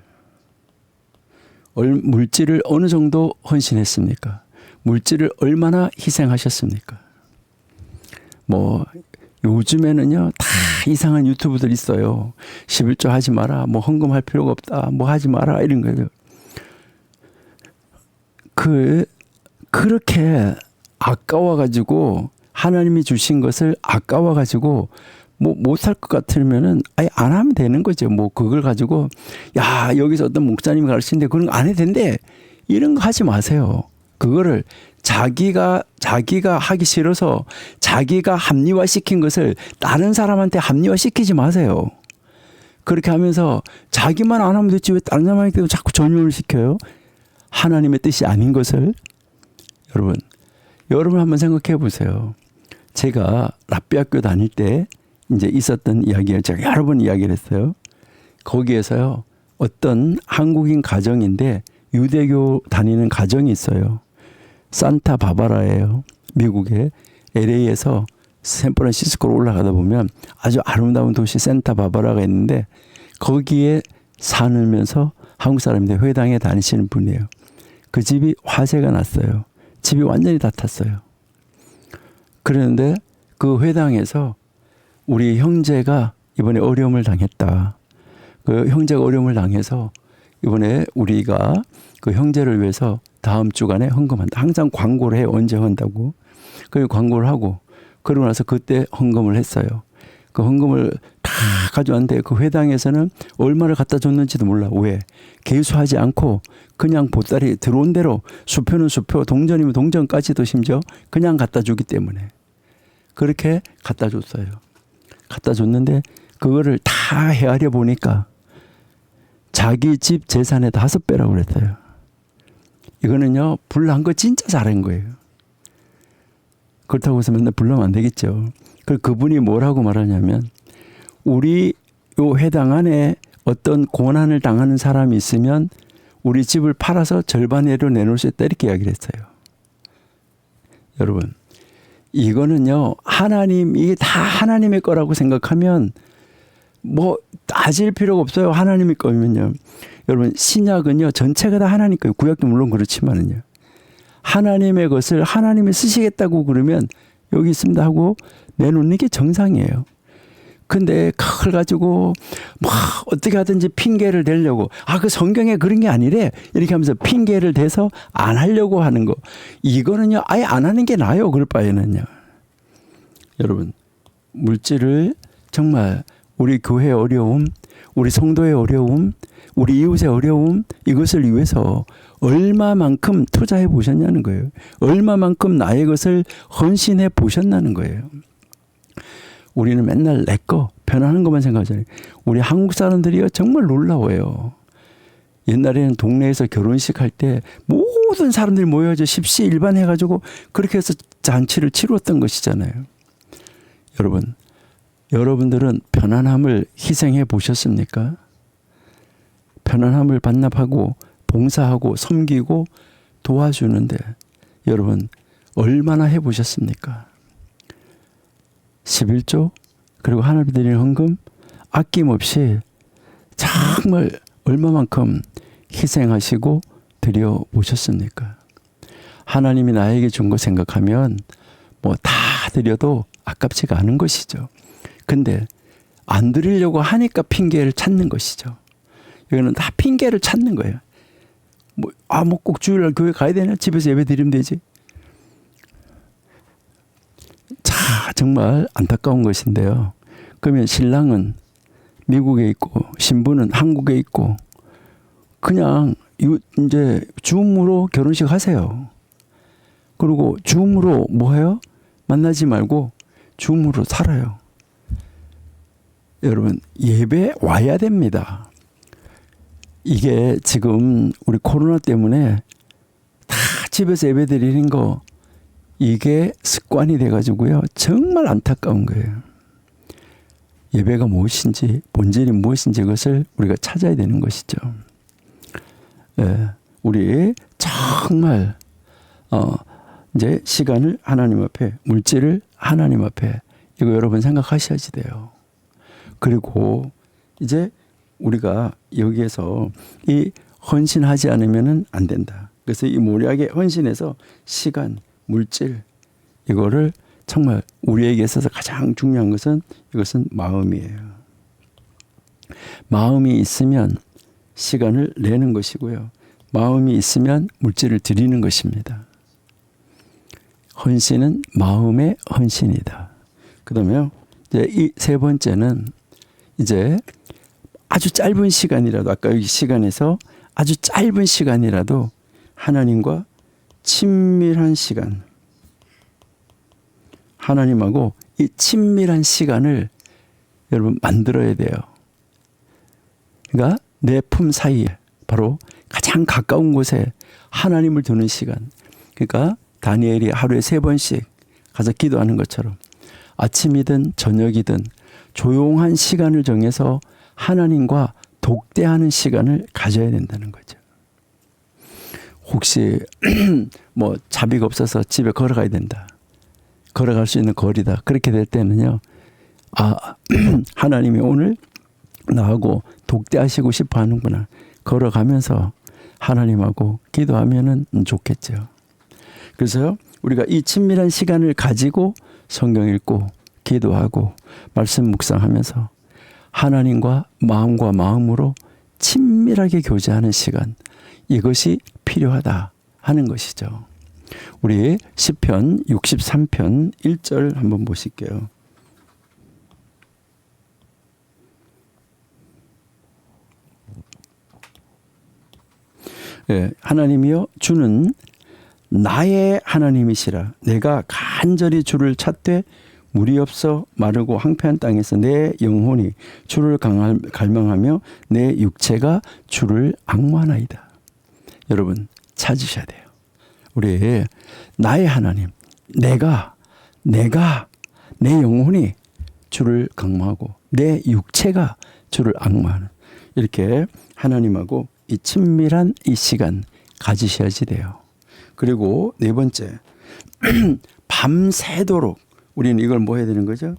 어느 정도 헌신했습니까? 물질을 얼마나 희생하셨습니까? 뭐 요즘에는요 다 이상한 유튜브들 있어요. 11조 하지 마라, 뭐 헌금할 필요가 없다, 뭐 하지 마라 이런 거예요. 그렇게 아까워가지고 하나님이 주신 것을 아까워가지고 뭐 못할 것 같으면은 아예 안 하면 되는 거죠. 뭐 그걸 가지고 야 여기서 어떤 목사님이 가르치는데 그런 거 안 해도 된대 이런 거 하지 마세요. 그거를 자기가 하기 싫어서 자기가 합리화시킨 것을 다른 사람한테 합리화시키지 마세요. 그렇게 하면서 자기만 안 하면 됐지 왜 다른 사람한테도 자꾸 전율을 시켜요? 하나님의 뜻이 아닌 것을. 여러분 한번 생각해 보세요. 제가 랍비학교 다닐 때 이제 있었던 이야기를 제가 여러 번 이야기를 했어요. 거기에서요 어떤 한국인 가정인데 유대교 다니는 가정이 있어요. 산타바바라예요. 미국의 LA에서 샌프란시스코로 올라가다 보면 아주 아름다운 도시 산타바바라가 있는데 거기에 살면서 한국 사람인데 회당에 다니시는 분이에요. 그 집이 화재가 났어요. 집이 완전히 다 탔어요. 그런데 그 회당에서 우리 형제가 이번에 어려움을 당했다. 그 형제가 어려움을 당해서 이번에 우리가 그 형제를 위해서 다음 주간에 헌금한다. 항상 광고를 해요. 언제 한다고. 그 광고를 하고 그러고 나서 그때 헌금을 했어요. 그 헌금을 다 가져왔는데 그 회당에서는 얼마를 갖다 줬는지도 몰라. 왜? 계수하지 않고 그냥 보따리 들어온 대로 수표는 수표, 동전이면 동전까지도 심지어 그냥 갖다 주기 때문에 그렇게 갖다 줬어요. 갖다 줬는데 그거를 다 헤아려 보니까 자기 집 재산의 5배라고 그랬어요. 이거는요, 불난 거 진짜 잘한 거예요. 그렇다고 해서 맨날 불나면 안 되겠죠. 그분이 뭐라고 말하냐면, 우리 요 회당 안에 어떤 고난을 당하는 사람이 있으면 우리 집을 팔아서 절반으로 내놓을 수 있다, 이렇게 이야기를 했어요. 여러분, 이거는요, 이게 다 하나님의 거라고 생각하면 뭐 따질 필요가 없어요. 하나님의 거면요. 여러분, 신약은요, 전체가 다 하나님 거예요. 구약도 물론 그렇지만은요. 하나님의 것을 하나님이 쓰시겠다고 그러면 여기 있습니다 하고 내놓는 게 정상이에요. 근데 그걸 가지고 막 어떻게 하든지 핑계를 대려고, 그 성경에 그런 게 아니래, 이렇게 하면서 핑계를 대서 안 하려고 하는 거, 이거는요 아예 안 하는 게 나아요. 그럴 바에는요. 여러분, 물질을 정말 우리 교회의 어려움, 우리 성도의 어려움, 우리 이웃의 어려움, 이것을 위해서 얼마만큼 투자해 보셨냐는 거예요. 얼마만큼 나의 것을 헌신해 보셨냐는 거예요. 우리는 맨날 내 거, 편안한 것만 생각하잖아요. 우리 한국 사람들이요, 정말 놀라워요. 옛날에는 동네에서 결혼식 할 때 모든 사람들이 모여서 십시일반해가지고 그렇게 해서 잔치를 치루었던 것이잖아요. 여러분들은 편안함을 희생해 보셨습니까? 편안함을 반납하고 봉사하고 섬기고 도와주는데 여러분 얼마나 해보셨습니까? 11조 그리고 하나님 드리는 헌금 아낌없이 정말 얼마만큼 희생하시고 드려보셨습니까? 하나님이 나에게 준 거 생각하면 뭐 다 드려도 아깝지가 않은 것이죠. 근데 안 드리려고 하니까 핑계를 찾는 것이죠. 이거는 다 핑계를 찾는 거예요. 뭐 꼭 주일날 교회 가야 되냐? 집에서 예배 드리면 되지. 정말 안타까운 것인데요. 그러면 신랑은 미국에 있고 신부는 한국에 있고 그냥 이제 줌으로 결혼식 하세요. 그리고 줌으로 뭐 해요? 만나지 말고 줌으로 살아요. 여러분, 예배 와야 됩니다. 이게 지금 우리 코로나 때문에 다 집에서 예배 드리는 거, 이게 습관이 돼가지고요, 정말 안타까운 거예요. 예배가 무엇인지, 본질이 무엇인지 그것을 우리가 찾아야 되는 것이죠. 우리 정말 이제 시간을 하나님 앞에, 물질을 하나님 앞에, 이거 여러분 생각하셔야지 돼요. 그리고 이제 우리가 여기에서 이 헌신하지 않으면은 안 된다. 그래서 이 모략에 헌신해서 시간, 물질, 이거를 정말 우리에게 있어서 가장 중요한 것은 이것은 마음이에요. 마음이 있으면 시간을 내는 것이고요. 마음이 있으면 물질을 드리는 것입니다. 헌신은 마음의 헌신이다. 그 다음에 이제 이 세 번째는 이제 아주 짧은 시간이라도, 아까 여기 시간에서 아주 짧은 시간이라도 하나님과 친밀한 시간, 하나님하고 이 친밀한 시간을 여러분 만들어야 돼요. 그러니까 내 품 사이에 바로 가장 가까운 곳에 하나님을 두는 시간. 그러니까 다니엘이 하루에 3번씩 가서 기도하는 것처럼 아침이든 저녁이든 조용한 시간을 정해서 하나님과 독대하는 시간을 가져야 된다는 거죠. 혹시 뭐 자비가 없어서 집에 걸어가야 된다, 걸어갈 수 있는 거리다, 그렇게 될 때는요, 하나님이 오늘 나하고 독대하시고 싶어 하는구나, 걸어가면서 하나님하고 기도하면은 좋겠죠. 그래서 우리가 이 친밀한 시간을 가지고 성경 읽고 기도하고 말씀 묵상하면서 하나님과 마음으로 친밀하게 교제하는 시간, 이것이 필요하다 하는 것이죠. 우리 시편 63편 1절 한번 보실게요. 예, 하나님이여 주는 나의 하나님이시라. 내가 간절히 주를 찾되 물이 없어 마르고 황폐한 땅에서 내 영혼이 주를 갈망하며 내 육체가 주를 앙모하나이다. 여러분 찾으셔야 돼요. 우리 나의 하나님, 내가 내 영혼이 주를 강모하고 내 육체가 주를 앙모하는, 이렇게 하나님하고 이 친밀한 이 시간 가지셔야지 돼요. 그리고 네 번째, 밤새도록 우리는 이걸 뭐 해야 되는 거죠?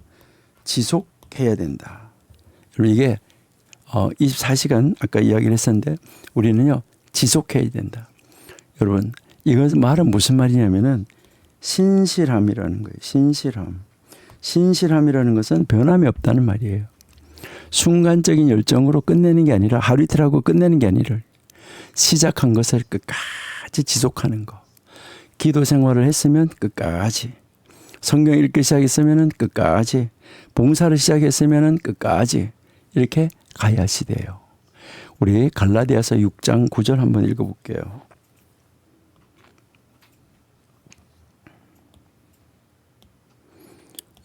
지속해야 된다. 여러분 이게 24시간 아까 이야기를 했었는데 우리는요 지속해야 된다. 여러분 이것 말은 무슨 말이냐면은 신실함이라는 거예요. 신실함이라는 것은 변함이 없다는 말이에요. 순간적인 열정으로 끝내는 게 아니라 하루 이틀 하고 끝내는 게 아니라 시작한 것을 끝까지 지속하는 거. 기도 생활을 했으면 끝까지, 성경 읽기 시작했으면 끝까지, 봉사를 시작했으면 끝까지 이렇게 가야 하시대요. 우리 갈라디아서 6장 9절 한번 읽어볼게요.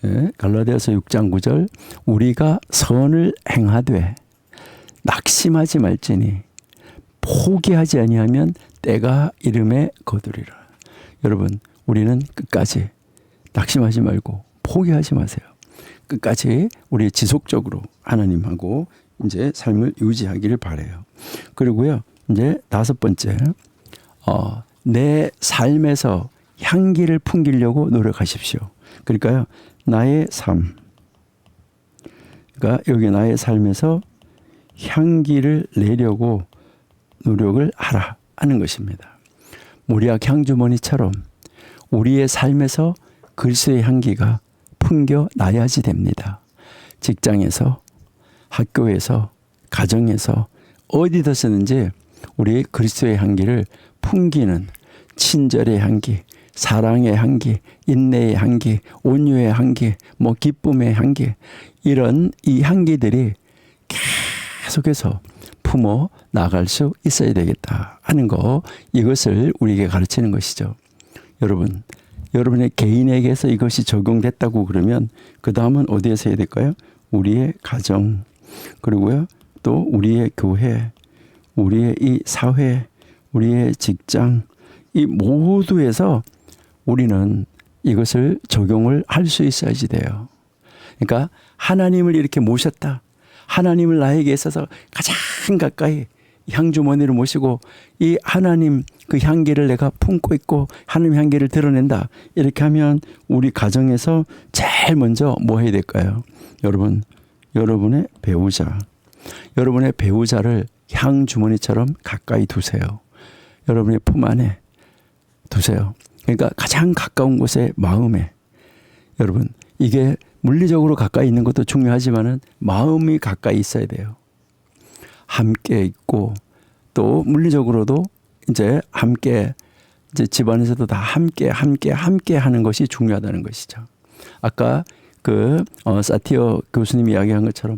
네, 갈라디아서 6장 9절 우리가 선을 행하되 낙심하지 말지니 포기하지 아니하면 때가 이름에 거두리라. 여러분 우리는 끝까지 낙심하지 말고 포기하지 마세요. 끝까지 우리 지속적으로 하나님하고 이제 삶을 유지하기를 바라요. 그리고요 이제 다섯 번째, 내 삶에서 향기를 풍기려고 노력하십시오. 그러니까요 나의 삶, 그러니까 여기 나의 삶에서 향기를 내려고 노력을 하라 하는 것입니다. 모리악 향주머니처럼 우리의 삶에서 그리스도의 향기가 풍겨 나야지 됩니다. 직장에서, 학교에서, 가정에서 어디서든지 우리 그리스도의 향기를 풍기는 친절의 향기, 사랑의 향기, 인내의 향기, 온유의 향기, 기쁨의 향기, 이런 이 향기들이 계속해서 품어 나갈 수 있어야 되겠다 하는 거, 이것을 우리에게 가르치는 것이죠. 여러분, 여러분의 개인에게서 이것이 적용됐다고 그러면 그 다음은 어디에서 해야 될까요? 우리의 가정, 그리고요 또 우리의 교회, 우리의 이 사회, 우리의 직장, 이 모두에서 우리는 이것을 적용을 할 수 있어야지 돼요. 그러니까 하나님을 이렇게 모셨다. 하나님을 나에게 있어서 가장 가까이 향주머니를 모시고 이 하나님 그 향기를 내가 품고 있고 하나님 향기를 드러낸다. 이렇게 하면 우리 가정에서 제일 먼저 뭐 해야 될까요? 여러분, 여러분의 배우자를 향주머니처럼 가까이 두세요. 여러분의 품 안에 두세요. 그러니까 가장 가까운 곳에 마음에, 여러분 이게 물리적으로 가까이 있는 것도 중요하지만은 마음이 가까이 있어야 돼요. 함께 있고 또 물리적으로도 이제 함께, 이제 집안에서도 다 함께 하는 것이 중요하다는 것이죠. 아까 사티어 교수님이 이야기한 것처럼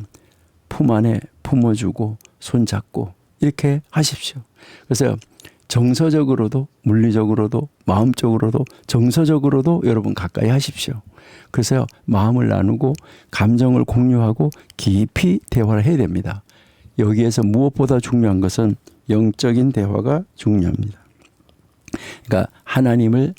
품 안에 품어주고 손잡고 이렇게 하십시오. 그래서 정서적으로도 물리적으로도 마음적으로도 정서적으로도 여러분 가까이 하십시오. 그래서 마음을 나누고 감정을 공유하고 깊이 대화를 해야 됩니다. 여기에서 무엇보다 중요한 것은 영적인 대화가 중요합니다. 그러니까 하나님을,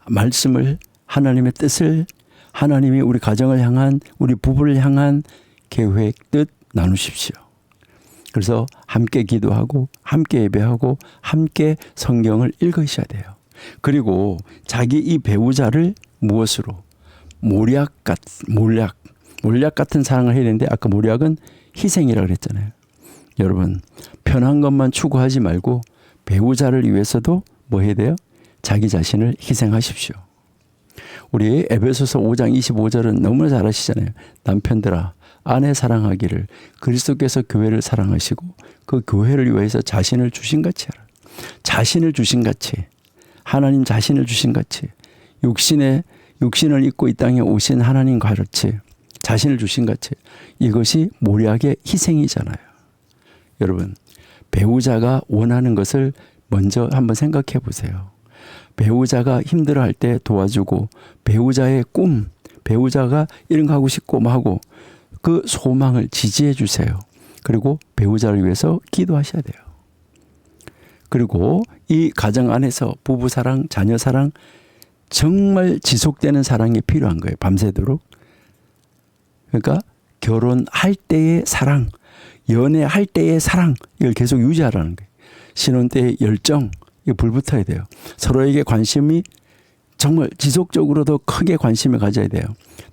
말씀을, 하나님의 뜻을, 하나님이 우리 가정을 향한, 우리 부부를 향한 계획, 뜻 나누십시오. 그래서 함께 기도하고 함께 예배하고 함께 성경을 읽으셔야 돼요. 그리고 자기 이 배우자를 무엇으로? 몰약 같은 사랑을 해야 되는데 아까 몰약은 희생이라고 그랬잖아요. 여러분 편한 것만 추구하지 말고 배우자를 위해서도 뭐 해야 돼요? 자기 자신을 희생하십시오. 우리 에베소서 5장 25절은 너무나 잘 아시잖아요. 남편들아 아내 사랑하기를 그리스도께서 교회를 사랑하시고 그 교회를 위해서 자신을 주신같이 하라. 자신을 주신같이, 하나님 자신을 주신같이, 육신을 입고 이 땅에 오신 하나님과 같이 자신을 주신같이, 이것이 몰약의 희생이잖아요. 여러분 배우자가 원하는 것을 먼저 한번 생각해 보세요. 배우자가 힘들어할 때 도와주고 배우자의 꿈, 배우자가 이런 거 하고 싶고 뭐 하고 그 소망을 지지해 주세요. 그리고 배우자를 위해서 기도하셔야 돼요. 그리고 이 가정 안에서 부부 사랑, 자녀 사랑 정말 지속되는 사랑이 필요한 거예요. 밤새도록. 그러니까 결혼할 때의 사랑, 연애할 때의 사랑 이걸 계속 유지하라는 거예요. 신혼 때의 열정 이거 불붙어야 돼요. 서로에게 관심이 정말 지속적으로 더 크게 관심을 가져야 돼요.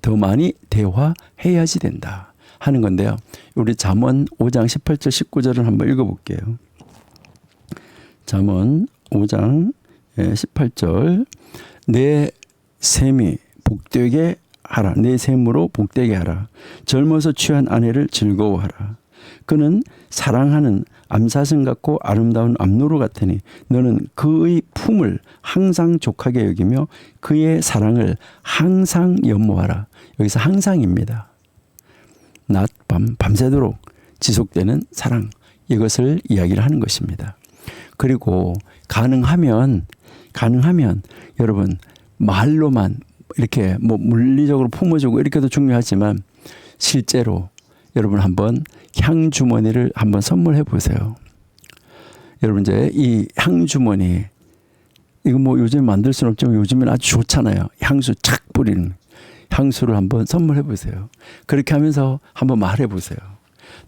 더 많이 대화해야지 된다 하는 건데요. 우리 잠언 5장 18절 19절을 한번 읽어볼게요. 잠언 5장 18절 내 셈이 복되게 하라. 내 셈으로 복되게 하라. 젊어서 취한 아내를 즐거워하라. 그는 사랑하는 암사슴 같고 아름다운 암노루 같으니 너는 그의 품을 항상 족하게 여기며 그의 사랑을 항상 연모하라. 여기서 항상입니다. 낮, 밤, 밤새도록 지속되는 사랑 이것을 이야기를 하는 것입니다. 그리고 가능하면 여러분 말로만 이렇게 뭐 물리적으로 품어주고 이렇게도 중요하지만 실제로 여러분 한번 향 주머니를 한번 선물해 보세요. 여러분 이제 이 향 주머니 이거 뭐 요즘 만들 수는 없지만 요즘엔 아주 좋잖아요. 향수 착 뿌리는 향수를 한번 선물해 보세요. 그렇게 하면서 한번 말해 보세요.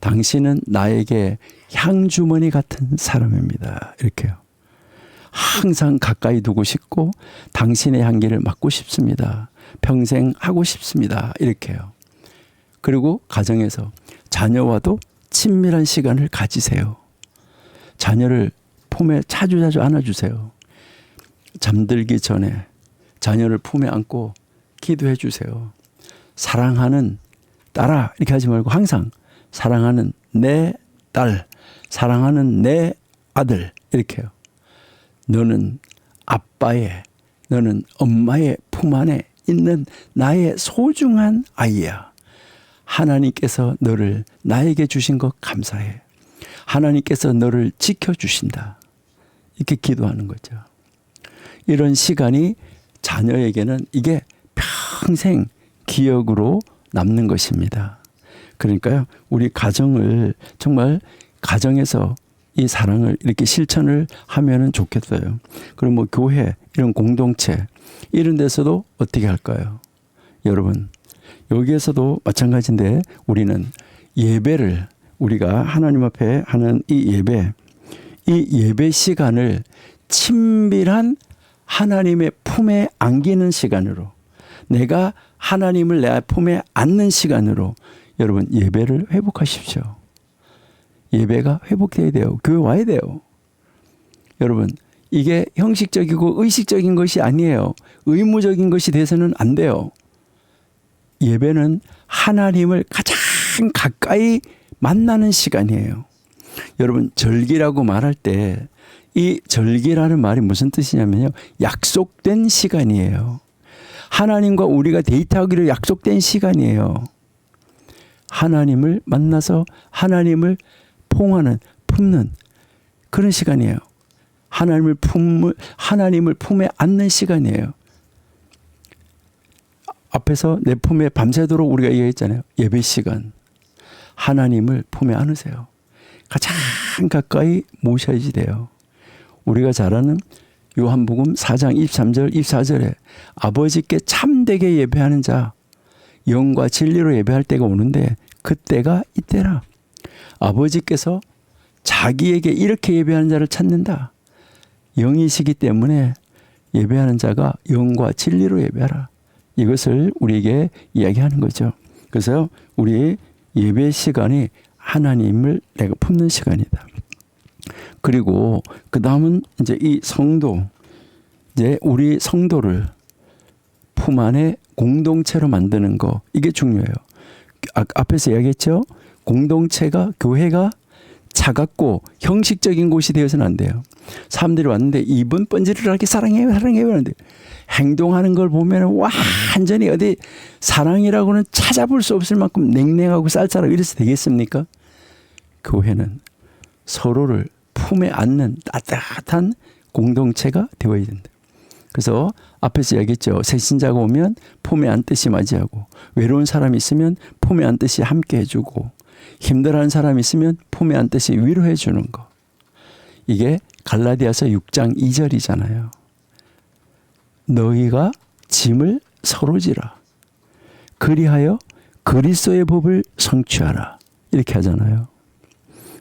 당신은 나에게 향 주머니 같은 사람입니다. 이렇게요. 항상 가까이 두고 싶고 당신의 향기를 맡고 싶습니다. 평생 하고 싶습니다. 이렇게요. 그리고 가정에서 자녀와도 친밀한 시간을 가지세요. 자녀를 품에 자주자주 안아주세요. 잠들기 전에 자녀를 품에 안고 기도해 주세요. 사랑하는 딸아 이렇게 하지 말고 항상 사랑하는 내 딸, 사랑하는 내 아들 이렇게요. 너는 아빠의, 너는 엄마의 품 안에 있는 나의 소중한 아이야. 하나님께서 너를 나에게 주신 것 감사해. 하나님께서 너를 지켜주신다. 이렇게 기도하는 거죠. 이런 시간이 자녀에게는 이게 평생 기억으로 남는 것입니다. 그러니까요, 우리 가정을 정말 가정에서 이 사랑을 이렇게 실천을 하면은 좋겠어요. 그리고 뭐 교회, 이런 공동체, 이런 데서도 어떻게 할까요? 여러분, 여기에서도 마찬가지인데 우리는 예배를 우리가 하나님 앞에 하는 이 예배 시간을 친밀한 하나님의 품에 안기는 시간으로 내가 하나님을 내 품에 안는 시간으로 여러분 예배를 회복하십시오. 예배가 회복돼야 돼요. 교회 와야 돼요. 여러분 이게 형식적이고 의식적인 것이 아니에요. 의무적인 것이 돼서는 안 돼요. 예배는 하나님을 가장 가까이 만나는 시간이에요. 여러분 절기라고 말할 때 이 절기라는 말이 무슨 뜻이냐면요. 약속된 시간이에요. 하나님과 우리가 데이트하기로 약속된 시간이에요. 하나님을 만나서 하나님을 품는 그런 시간이에요. 하나님을 품에 안는 시간이에요. 앞에서 내 품에 밤새도록 우리가 얘기했잖아요. 예배 시간. 하나님을 품에 안으세요. 가장 가까이 모셔야지 돼요. 우리가 잘 아는 요한복음 4장 23절 24절에 아버지께 참되게 예배하는 자 영과 진리로 예배할 때가 오는데 그때가 이때라. 아버지께서 자기에게 이렇게 예배하는 자를 찾는다. 영이시기 때문에 예배하는 자가 영과 진리로 예배하라. 이것을 우리에게 이야기하는 거죠. 그래서 우리 예배 시간이 하나님을 내가 품는 시간이다. 그리고 그 다음은 이제 이 성도, 이제 우리 성도를 품 안에 공동체로 만드는 거, 이게 중요해요. 앞에서 이야기했죠? 공동체가, 교회가 차갑고 형식적인 곳이 되어서는 안 돼요. 사람들이 왔는데 입은 번지르르하게 사랑해요 하는데 행동하는 걸 보면 완전히 어디 사랑이라고는 찾아볼 수 없을 만큼 냉랭하고 쌀쌀하고 이래서 되겠습니까? 교회는 서로를 품에 안는 따뜻한 공동체가 되어야 된다. 그래서 앞에서 얘기했죠. 새신자가 오면 품에 안듯이 맞이하고, 외로운 사람이 있으면 품에 안듯이 함께 해주고, 힘들어하는 사람이 있으면 품에 안듯이 위로해 주는 거. 이게 갈라디아서 6장 2절이잖아요. 너희가 짐을 서로 지라. 그리하여 그리스도의 법을 성취하라. 이렇게 하잖아요.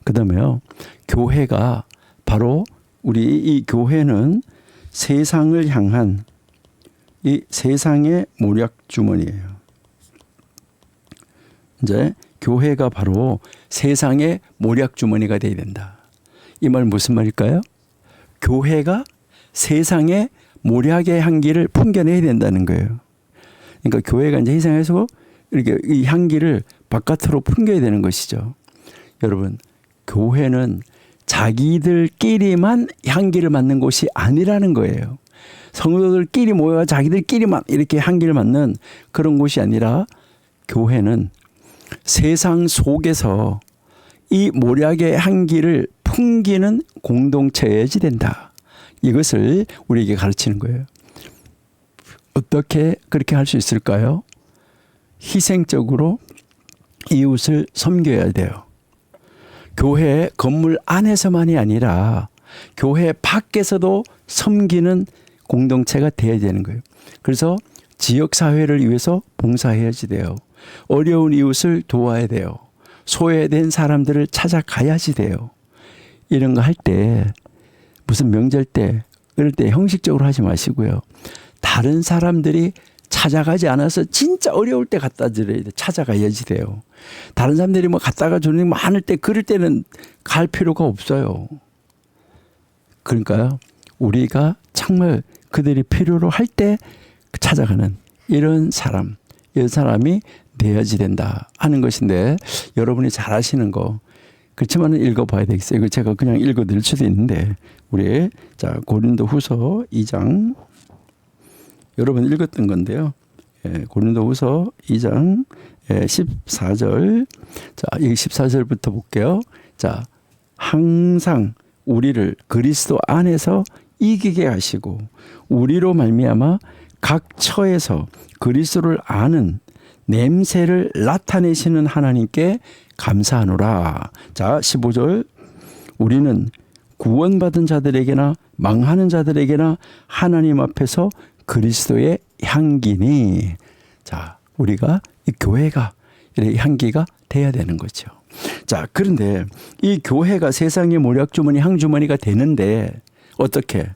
그 다음에요. 교회가 바로 우리 이 교회는 세상을 향한 이 세상의 모략 주머니예요. 이제 교회가 바로 세상의 모략 주머니가 돼야 된다. 이 말 무슨 말일까요? 교회가 세상의 모략의 향기를 풍겨내야 된다는 거예요. 그러니까 교회가 이제 희생해서 이렇게 이 향기를 바깥으로 풍겨야 되는 것이죠. 여러분, 교회는 자기들끼리만 향기를 맡는 곳이 아니라는 거예요. 성도들끼리 모여 자기들끼리만 이렇게 향기를 맡는 그런 곳이 아니라, 교회는 세상 속에서 이 모략의 향기를 풍기는 공동체여야지 된다. 이것을 우리에게 가르치는 거예요. 어떻게 그렇게 할 수 있을까요? 희생적으로 이웃을 섬겨야 돼요. 교회 건물 안에서만이 아니라 교회 밖에서도 섬기는 공동체가 돼야 되는 거예요. 그래서 지역사회를 위해서 봉사해야지 돼요. 어려운 이웃을 도와야 돼요. 소외된 사람들을 찾아가야지 돼요. 이런 거 할 때, 무슨 명절 때, 그럴 때 형식적으로 하지 마시고요. 다른 사람들이 찾아가지 않아서 진짜 어려울 때 갖다 드려야 돼. 찾아가야지 돼요. 다른 사람들이 뭐 갖다가 주는 게 많을 때, 그럴 때는 갈 필요가 없어요. 그러니까요, 우리가 정말 그들이 필요로 할 때 찾아가는 이런 사람이 되어야지 된다 하는 것인데, 여러분이 잘 아시는 거, 그렇지만 읽어봐야 되겠어요. 이거 제가 그냥 읽어드릴 수도 있는데, 우리 자 고린도후서 2장, 여러분 읽었던 건데요. 고린도후서 2장 14절. 자, 이 14절부터 볼게요. 자, 항상 우리를 그리스도 안에서 이기게 하시고 우리로 말미암아 각 처에서 그리스도를 아는 냄새를 나타내시는 하나님께 감사하노라. 자, 15절. 우리는 구원받은 자들에게나 망하는 자들에게나 하나님 앞에서 그리스도의 향기니. 자, 우리가 이 교회가 이렇게 향기가 돼야 되는 거죠. 자, 그런데 이 교회가 세상의 모략주머니, 향주머니가 되는데 어떻게?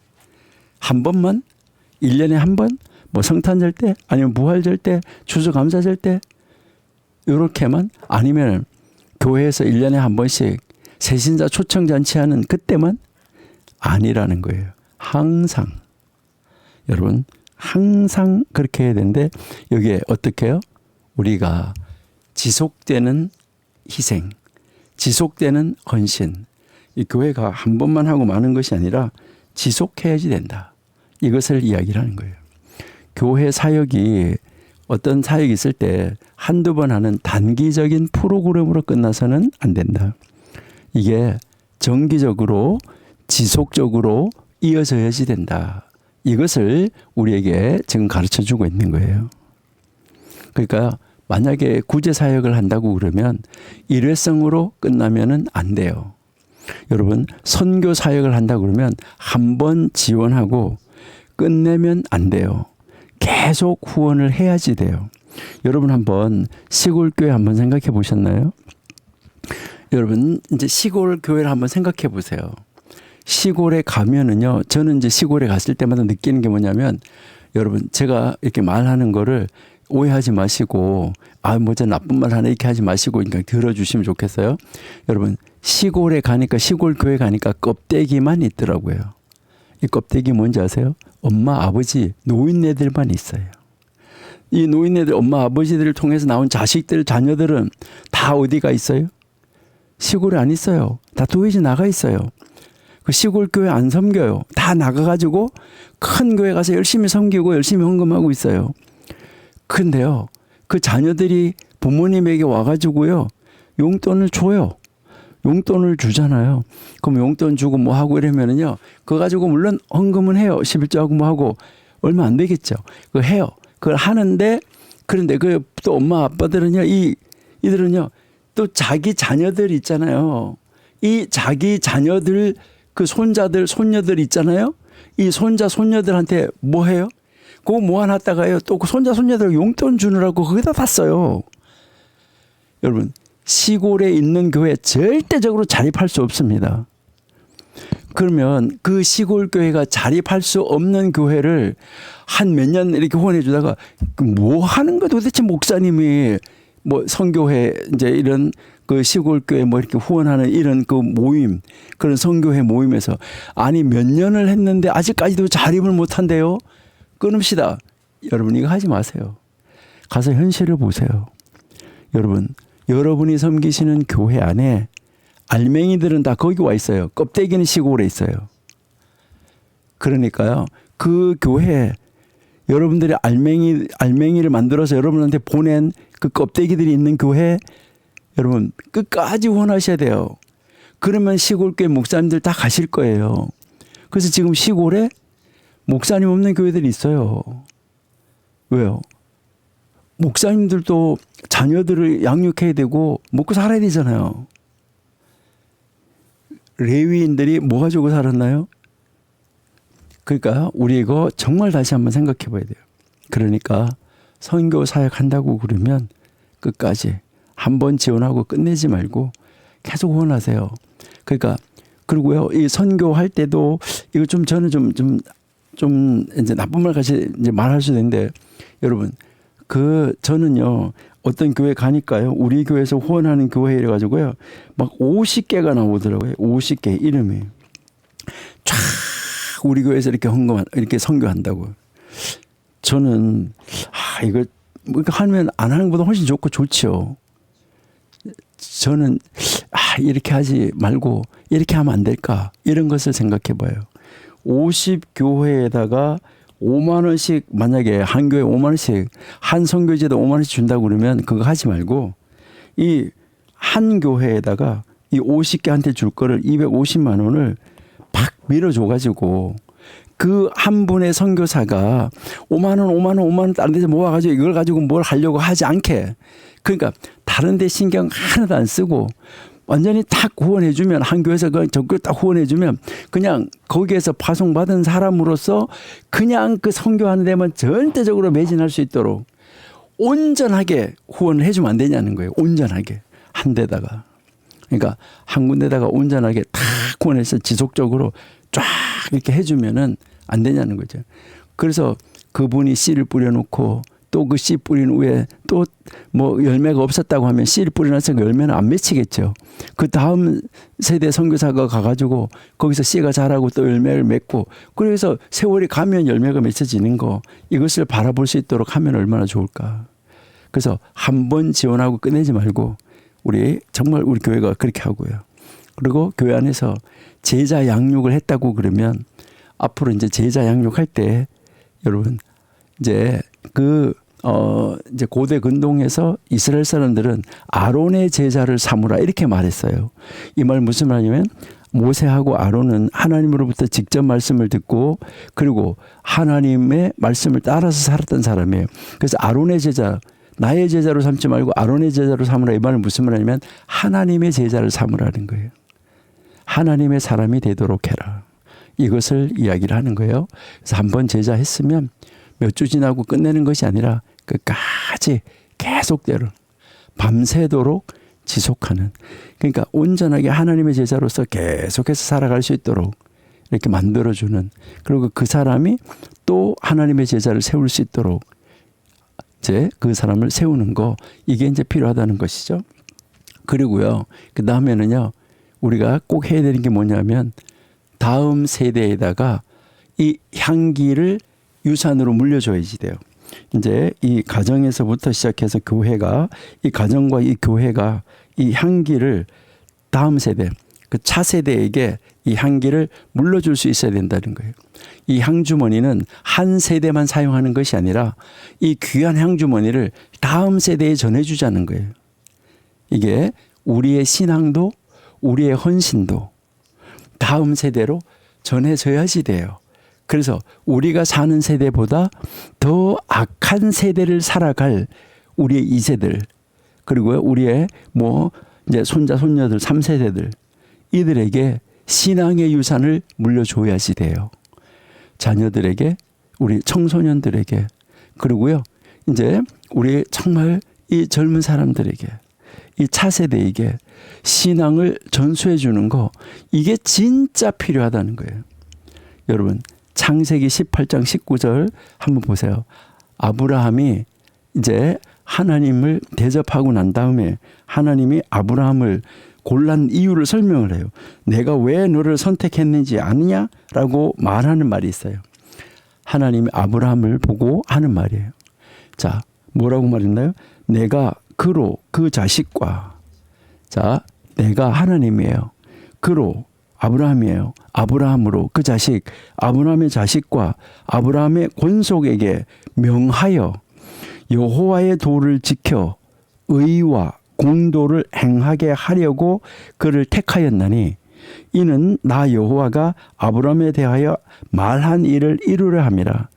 한 번만? 1년에 한 번? 뭐 성탄절 때? 아니면 부활절 때? 추수감사절 때? 이렇게만? 아니면 교회에서 1년에 한 번씩 새신자 초청잔치 하는 그때만? 아니라는 거예요. 항상. 여러분, 항상 그렇게 해야 되는데, 여기에 어떻게 해요? 우리가 지속되는 희생, 지속되는 헌신, 이 교회가 한 번만 하고 마는 것이 아니라 지속해야지 된다. 이것을 이야기를 하는 거예요. 교회 사역이, 어떤 사역이 있을 때 한두 번 하는 단기적인 프로그램으로 끝나서는 안 된다. 이게 정기적으로 지속적으로 이어져야지 된다. 이것을 우리에게 지금 가르쳐 주고 있는 거예요. 그러니까 만약에 구제 사역을 한다고 그러면 일회성으로 끝나면은 안 돼요. 여러분, 선교 사역을 한다고 그러면 한 번 지원하고 끝내면 안 돼요. 계속 후원을 해야지 돼요. 여러분, 한번 시골 교회 한번 생각해 보셨나요? 여러분, 이제 시골 교회를 한번 생각해 보세요. 시골에 가면은요, 저는 이제 시골에 갔을 때마다 느끼는 게 뭐냐면, 여러분, 제가 이렇게 말하는 거를 오해하지 마시고, 뭐 저 나쁜 말 하나 이렇게 하지 마시고, 그러니까 들어주시면 좋겠어요. 여러분, 시골에 가니까, 시골 교회 가니까 껍데기만 있더라고요. 이 껍데기 뭔지 아세요? 엄마, 아버지, 노인네들만 있어요. 이 노인네들, 엄마, 아버지들을 통해서 나온 자식들, 자녀들은 다 어디가 있어요? 시골에 안 있어요. 다 도회지 나가 있어요. 그 시골 교회 안 섬겨요. 다 나가가지고 큰 교회 가서 열심히 섬기고 열심히 헌금하고 있어요. 근데요, 그 자녀들이 부모님에게 와가지고요, 용돈을 줘요. 용돈을 주잖아요. 그럼 용돈 주고 뭐 하고 이러면은요. 그거 가지고 물론 헌금은 해요. 11조하고 뭐 하고 얼마 안 되겠죠. 그거 해요. 그걸 하는데 그런데 그 또 엄마 아빠들은요. 이들은요. 또 자기 자녀들 있잖아요. 이 자기 자녀들 그 손자들 손녀들 있잖아요. 이 손자 손녀들한테 뭐 해요? 그거 모아놨다가요. 또 그 손자 손녀들 용돈 주느라고 거기다 다 써요. 여러분 시골에 있는 교회 절대적으로 자립할 수 없습니다. 그러면 그 시골 교회가 자립할 수 없는 교회를 한 몇 년 이렇게 후원해 주다가 뭐 하는 거 도대체 목사님이 뭐 선교회 이제 이런 그 시골 교회 뭐 이렇게 후원하는 이런 그 모임 그런 선교회 모임에서 아니 몇 년을 했는데 아직까지도 자립을 못 한대요. 끊읍시다. 여러분 이거 하지 마세요. 가서 현실을 보세요. 여러분 여러분이 섬기시는 교회 안에 알맹이들은 다 거기 와 있어요. 껍데기는 시골에 있어요. 그러니까요. 그 교회 여러분들이 알맹이를 만들어서 여러분한테 보낸 그 껍데기들이 있는 교회 여러분 끝까지 후원하셔야 돼요. 그러면 시골교회 목사님들 다 가실 거예요. 그래서 지금 시골에 목사님 없는 교회들이 있어요. 왜요? 목사님들도 자녀들을 양육해야 되고 먹고 살아야 되잖아요. 레위인들이 뭐 가지고 살았나요? 그러니까 우리 이거 정말 다시 한번 생각해 봐야 돼요. 그러니까 선교 사역 한다고 그러면 끝까지 한번 지원하고 끝내지 말고 계속 후원하세요. 그러니까 그리고요 이 선교할 때도 이거 좀 저는 좀 이제 나쁜 말 같이 이제 말할 수도 있는데 여러분 저는요 어떤 교회 가니까요 우리 교회에서 후원하는 교회 이래 가지고요 막 50개가 나오더라고요. 50개 이름이 쫙 우리 교회에서 이렇게 이렇게 선교한다고. 저는 이거 하면 안 하는 것보다 훨씬 좋고 좋죠. 저는 이렇게 하지 말고 이렇게 하면 안 될까 이런 것을 생각해 봐요. 50교회에다가 5만 원씩 만약에 한 교회 5만 원씩 한 선교지에다 5만 원씩 준다고 그러면 그거 하지 말고 이 한 교회에다가 이 50개한테 줄 거를 250만 원을 팍 밀어줘 가지고 그 한 분의 선교사가 5만 원 다른 데서 모아가지고 이걸 가지고 뭘 하려고 하지 않게 그러니까 다른 데 신경 하나도 안 쓰고 완전히 탁 후원해주면 한 교회에서 적극 딱 후원해주면 그냥 거기에서 파송받은 사람으로서 그냥 그 선교하는 데만 전체적으로 매진할 수 있도록 온전하게 후원을 해주면 안 되냐는 거예요. 온전하게 한 데다가 그러니까 한 군데다가 온전하게 탁 후원해서 지속적으로 쫙 이렇게 해주면은 안 되냐는 거죠. 그래서 그분이 씨를 뿌려놓고 또 그 씨 뿌린 후에 또 뭐 열매가 없었다고 하면 씨를 뿌려놔서 열매는 안 맺히겠죠. 그 다음 세대 선교사가 가가지고 거기서 씨가 자라고 또 열매를 맺고 그래서 세월이 가면 열매가 맺혀지는 거 이것을 바라볼 수 있도록 하면 얼마나 좋을까. 그래서 한 번 지원하고 끝내지 말고 정말 우리 교회가 그렇게 하고요. 그리고 교회 안에서 제자 양육을 했다고 그러면 앞으로 이제 제자 양육할 때 여러분 이제 이제 고대 근동에서 이스라엘 사람들은 아론의 제자를 삼으라 이렇게 말했어요. 이 말 무슨 말이냐면 모세하고 아론은 하나님으로부터 직접 말씀을 듣고 그리고 하나님의 말씀을 따라서 살았던 사람이에요. 그래서 아론의 제자 나의 제자로 삼지 말고 아론의 제자로 삼으라 이 말은 무슨 말이냐면 하나님의 제자를 삼으라는 거예요. 하나님의 사람이 되도록 해라. 이것을 이야기를 하는 거예요. 그래서 한번 제자 했으면 몇 주 지나고 끝내는 것이 아니라 끝까지 계속대로 밤새도록 지속하는 그러니까 온전하게 하나님의 제자로서 계속해서 살아갈 수 있도록 이렇게 만들어주는 그리고 그 사람이 또 하나님의 제자를 세울 수 있도록 이제 그 사람을 세우는 거 이게 이제 필요하다는 것이죠. 그리고요 그 다음에는요 우리가 꼭 해야 되는 게 뭐냐면 다음 세대에다가 이 향기를 유산으로 물려줘야지 돼요. 이제 이 가정에서부터 시작해서 교회가 이 가정과 이 교회가 이 향기를 다음 세대 그 차세대에게 이 향기를 물려줄 수 있어야 된다는 거예요. 이 향주머니는 한 세대만 사용하는 것이 아니라 이 귀한 향주머니를 다음 세대에 전해주자는 거예요. 이게 우리의 신앙도 우리의 헌신도 다음 세대로 전해져야지 돼요. 그래서 우리가 사는 세대보다 더 악한 세대를 살아갈 우리의 2세들, 그리고 우리의 이제 손자 손녀들 3세대들, 이들에게 신앙의 유산을 물려줘야지 돼요. 자녀들에게, 우리 청소년들에게, 그리고요 이제 우리 정말 이 젊은 사람들에게, 이 차세대에게 신앙을 전수해 주는 거, 이게 진짜 필요하다는 거예요. 여러분, 창세기 18장 19절 한번 보세요. 아브라함이 이제 하나님을 대접하고 난 다음에 하나님이 아브라함을 골란 이유를 설명을 해요. 내가 왜 너를 선택했는지 아느냐? 라고 말하는 말이 있어요. 하나님이 아브라함을 보고 하는 말이에요. 자, 뭐라고 말했나요? 내가 그로 그 자식과, 자, 내가 하나님이에요. 그로 아브라함이에요. 아브라함으로 그 자식, 아브라함의 자식과 아브라함의 권속에게 명하여 여호와의 도를 지켜 의와 공도를 행하게 하려고 그를 택하였나니 이는 나 여호와가 아브라함에 대하여 말한 일을 이루려 함이라.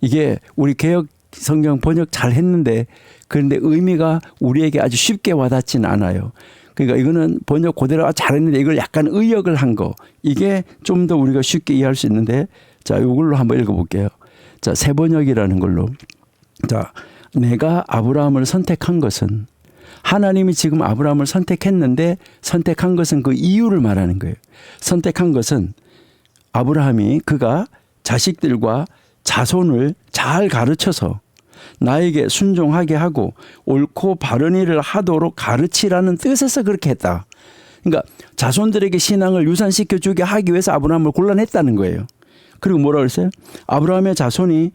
이게 우리 개역 성경 번역 잘 했는데, 그런데 의미가 우리에게 아주 쉽게 와닿지는 않아요. 그러니까 이거는 번역 그대로 잘했는데 이걸 약간 의역을 한 거, 이게 좀 더 우리가 쉽게 이해할 수 있는데, 자, 이걸로 한번 읽어볼게요. 자, 새 번역이라는 걸로. 자, 내가 아브라함을 선택한 것은, 하나님이 지금 아브라함을 선택했는데 선택한 것은 그 이유를 말하는 거예요. 선택한 것은 아브라함이 그가 자식들과 자손을 잘 가르쳐서 나에게 순종하게 하고 옳고 바른 일을 하도록 가르치라는 뜻에서 그렇게 했다. 그러니까 자손들에게 신앙을 유산시켜 주게 하기 위해서 아브라함을 골라냈다는 거예요. 그리고 뭐라고 그랬어요? 아브라함의 자손이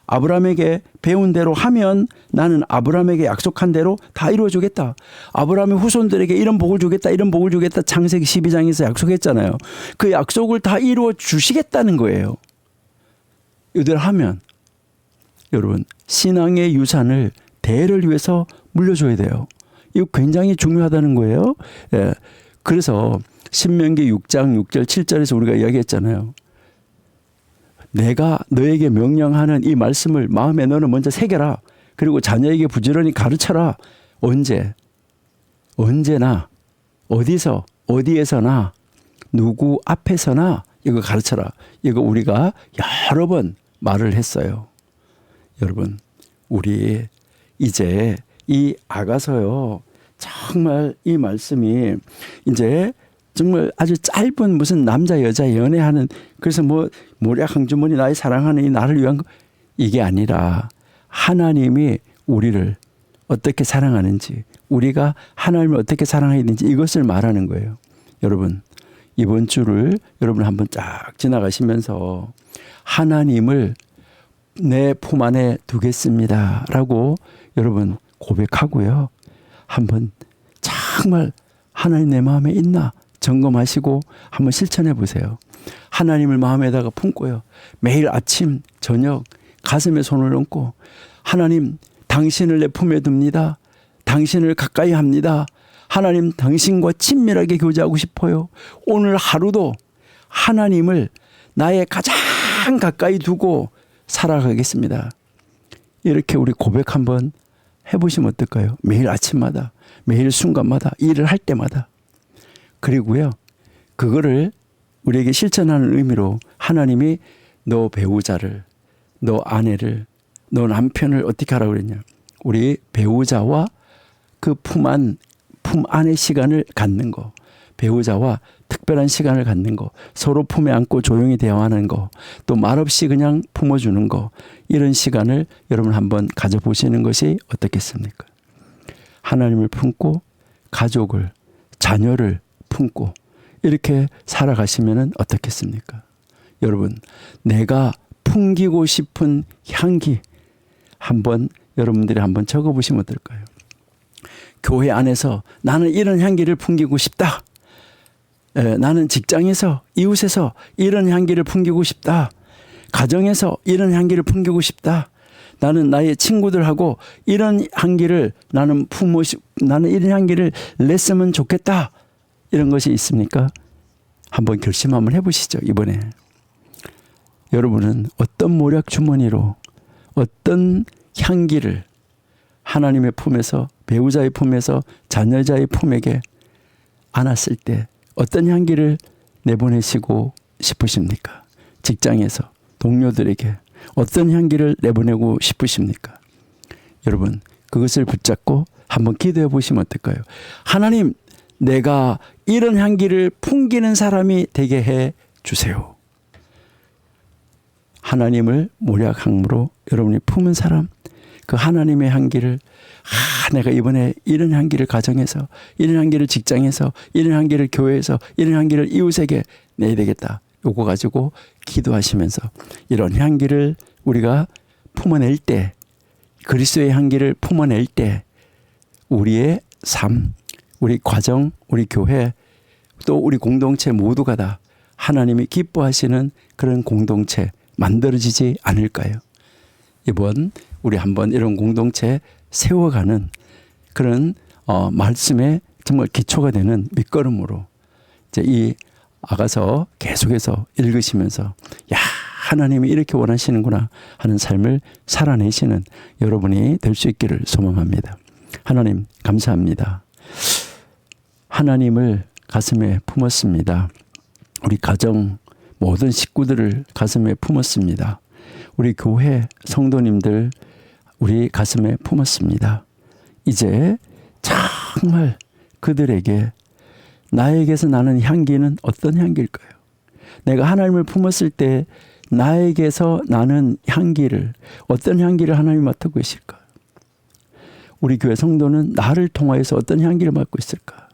아브라함에게 배운 대로 하면 나는 아브라함에게 약속한 대로 다 이루어 주겠다. 아브라함의 후손들에게 이런 복을 주겠다, 이런 복을 주겠다. 창세기 12장에서 약속했잖아요. 그 약속을 다 이루어 주시겠다는 거예요. 이들 하면 여러분, 신앙의 유산을 대를 위해서 물려줘야 돼요. 이거 굉장히 중요하다는 거예요. 예. 그래서 신명기 6장 6절 7절에서 우리가 이야기했잖아요. 내가 너에게 명령하는 이 말씀을 마음에 너는 먼저 새겨라. 그리고 자녀에게 부지런히 가르쳐라. 언제? 언제나, 어디서, 어디에서나, 누구 앞에서나 이거 가르쳐라. 이거 우리가 여러 번 말을 했어요. 여러분, 우리 이제 이 아가서요, 정말 이 말씀이 이제 정말 아주 짧은 무슨 남자 여자 연애하는, 그래서 모략 항주머니 나의 사랑하는 이 나를 위한 거, 이게 아니라 하나님이 우리를 어떻게 사랑하는지, 우리가 하나님을 어떻게 사랑해야 되는지, 이것을 말하는 거예요. 여러분, 이번 주를 여러분 한번 쫙 지나가시면서 하나님을 내 품 안에 두겠습니다 라고 여러분 고백하고요, 한번 정말 하나님 내 마음에 있나 점검하시고 한번 실천해 보세요. 하나님을 마음에다가 품고요, 매일 아침 저녁 가슴에 손을 얹고, 하나님 당신을 내 품에 둡니다. 당신을 가까이 합니다. 하나님 당신과 친밀하게 교제하고 싶어요. 오늘 하루도 하나님을 나의 가장 가까이 두고 살아가겠습니다. 이렇게 우리 고백 한번 해보시면 어떨까요? 매일 아침마다, 매일 순간마다, 일을 할 때마다. 그리고요, 그거를 우리에게 실천하는 의미로 하나님이 너 배우자를, 너 아내를, 너 남편을 어떻게 하라고 그랬냐? 우리 배우자와 그 품 안의 시간을 갖는 거, 배우자와 특별한 시간을 갖는 거, 서로 품에 안고 조용히 대화하는 거, 또 말없이 그냥 품어주는 거, 이런 시간을 여러분 한번 가져보시는 것이 어떻겠습니까? 하나님을 품고 가족을, 자녀를 품고 이렇게 살아가시면 어떻겠습니까? 여러분, 내가 풍기고 싶은 향기 한번 여러분들이 한번 적어보시면 어떨까요? 교회 안에서 나는 이런 향기를 풍기고 싶다. 나는 직장에서, 이웃에서 이런 향기를 풍기고 싶다. 가정에서 이런 향기를 풍기고 싶다. 나는 나의 친구들하고 이런 향기를 나는 이런 향기를 냈으면 좋겠다. 이런 것이 있습니까? 한번 결심 한번 해보시죠. 이번에 여러분은 어떤 모략 주머니로 어떤 향기를 하나님의 품에서, 배우자의 품에서, 자녀자의 품에게 안았을 때 어떤 향기를 내보내시고 싶으십니까? 직장에서 동료들에게 어떤 향기를 내보내고 싶으십니까? 여러분, 그것을 붙잡고 한번 기도해 보시면 어떨까요? 하나님, 내가 이런 향기를 풍기는 사람이 되게 해 주세요. 하나님을 모략함으로 여러분이 품은 사람, 그 하나님의 향기를, 내가 이번에 이런 향기를 가정에서, 이런 향기를 직장에서, 이런 향기를 교회에서, 이런 향기를 이웃에게 내야 되겠다. 요거 가지고 기도하시면서 이런 향기를 우리가 품어낼 때, 그리스도의 향기를 품어낼 때 우리의 삶, 우리 가정, 우리 교회, 또 우리 공동체 모두가 다 하나님이 기뻐하시는 그런 공동체 만들어지지 않을까요? 이번 우리 한번 이런 공동체 세워가는 그런 말씀에 정말 기초가 되는 밑거름으로 이제 이 아가서 계속해서 읽으시면서 야, 하나님이 이렇게 원하시는구나 하는 삶을 살아내시는 여러분이 될 수 있기를 소망합니다. 하나님 감사합니다. 하나님을 가슴에 품었습니다. 우리 가정 모든 식구들을 가슴에 품었습니다. 우리 교회 성도님들 우리 가슴에 품었습니다. 이제 정말 그들에게 나에게서 나는 향기는 어떤 향기일까요? 내가 하나님을 품었을 때 나에게서 나는 향기를, 어떤 향기를 하나님이 맡고 계실까? 우리 교회 성도는 나를 통하여서 어떤 향기를 맡고 있을까?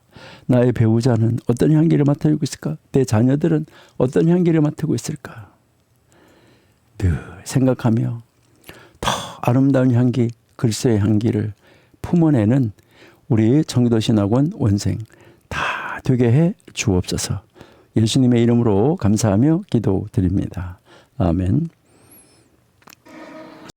나의 배우자는 어떤 향기를 맡고 있을까? 내 자녀들은 어떤 향기를 맡고 있을까? 늘 생각하며 더 아름다운 향기, 그리스도의 향기를 품어내는 우리 청교도신학원 원생 다 되게 해 주옵소서. 예수님의 이름으로 감사하며 기도드립니다. 아멘.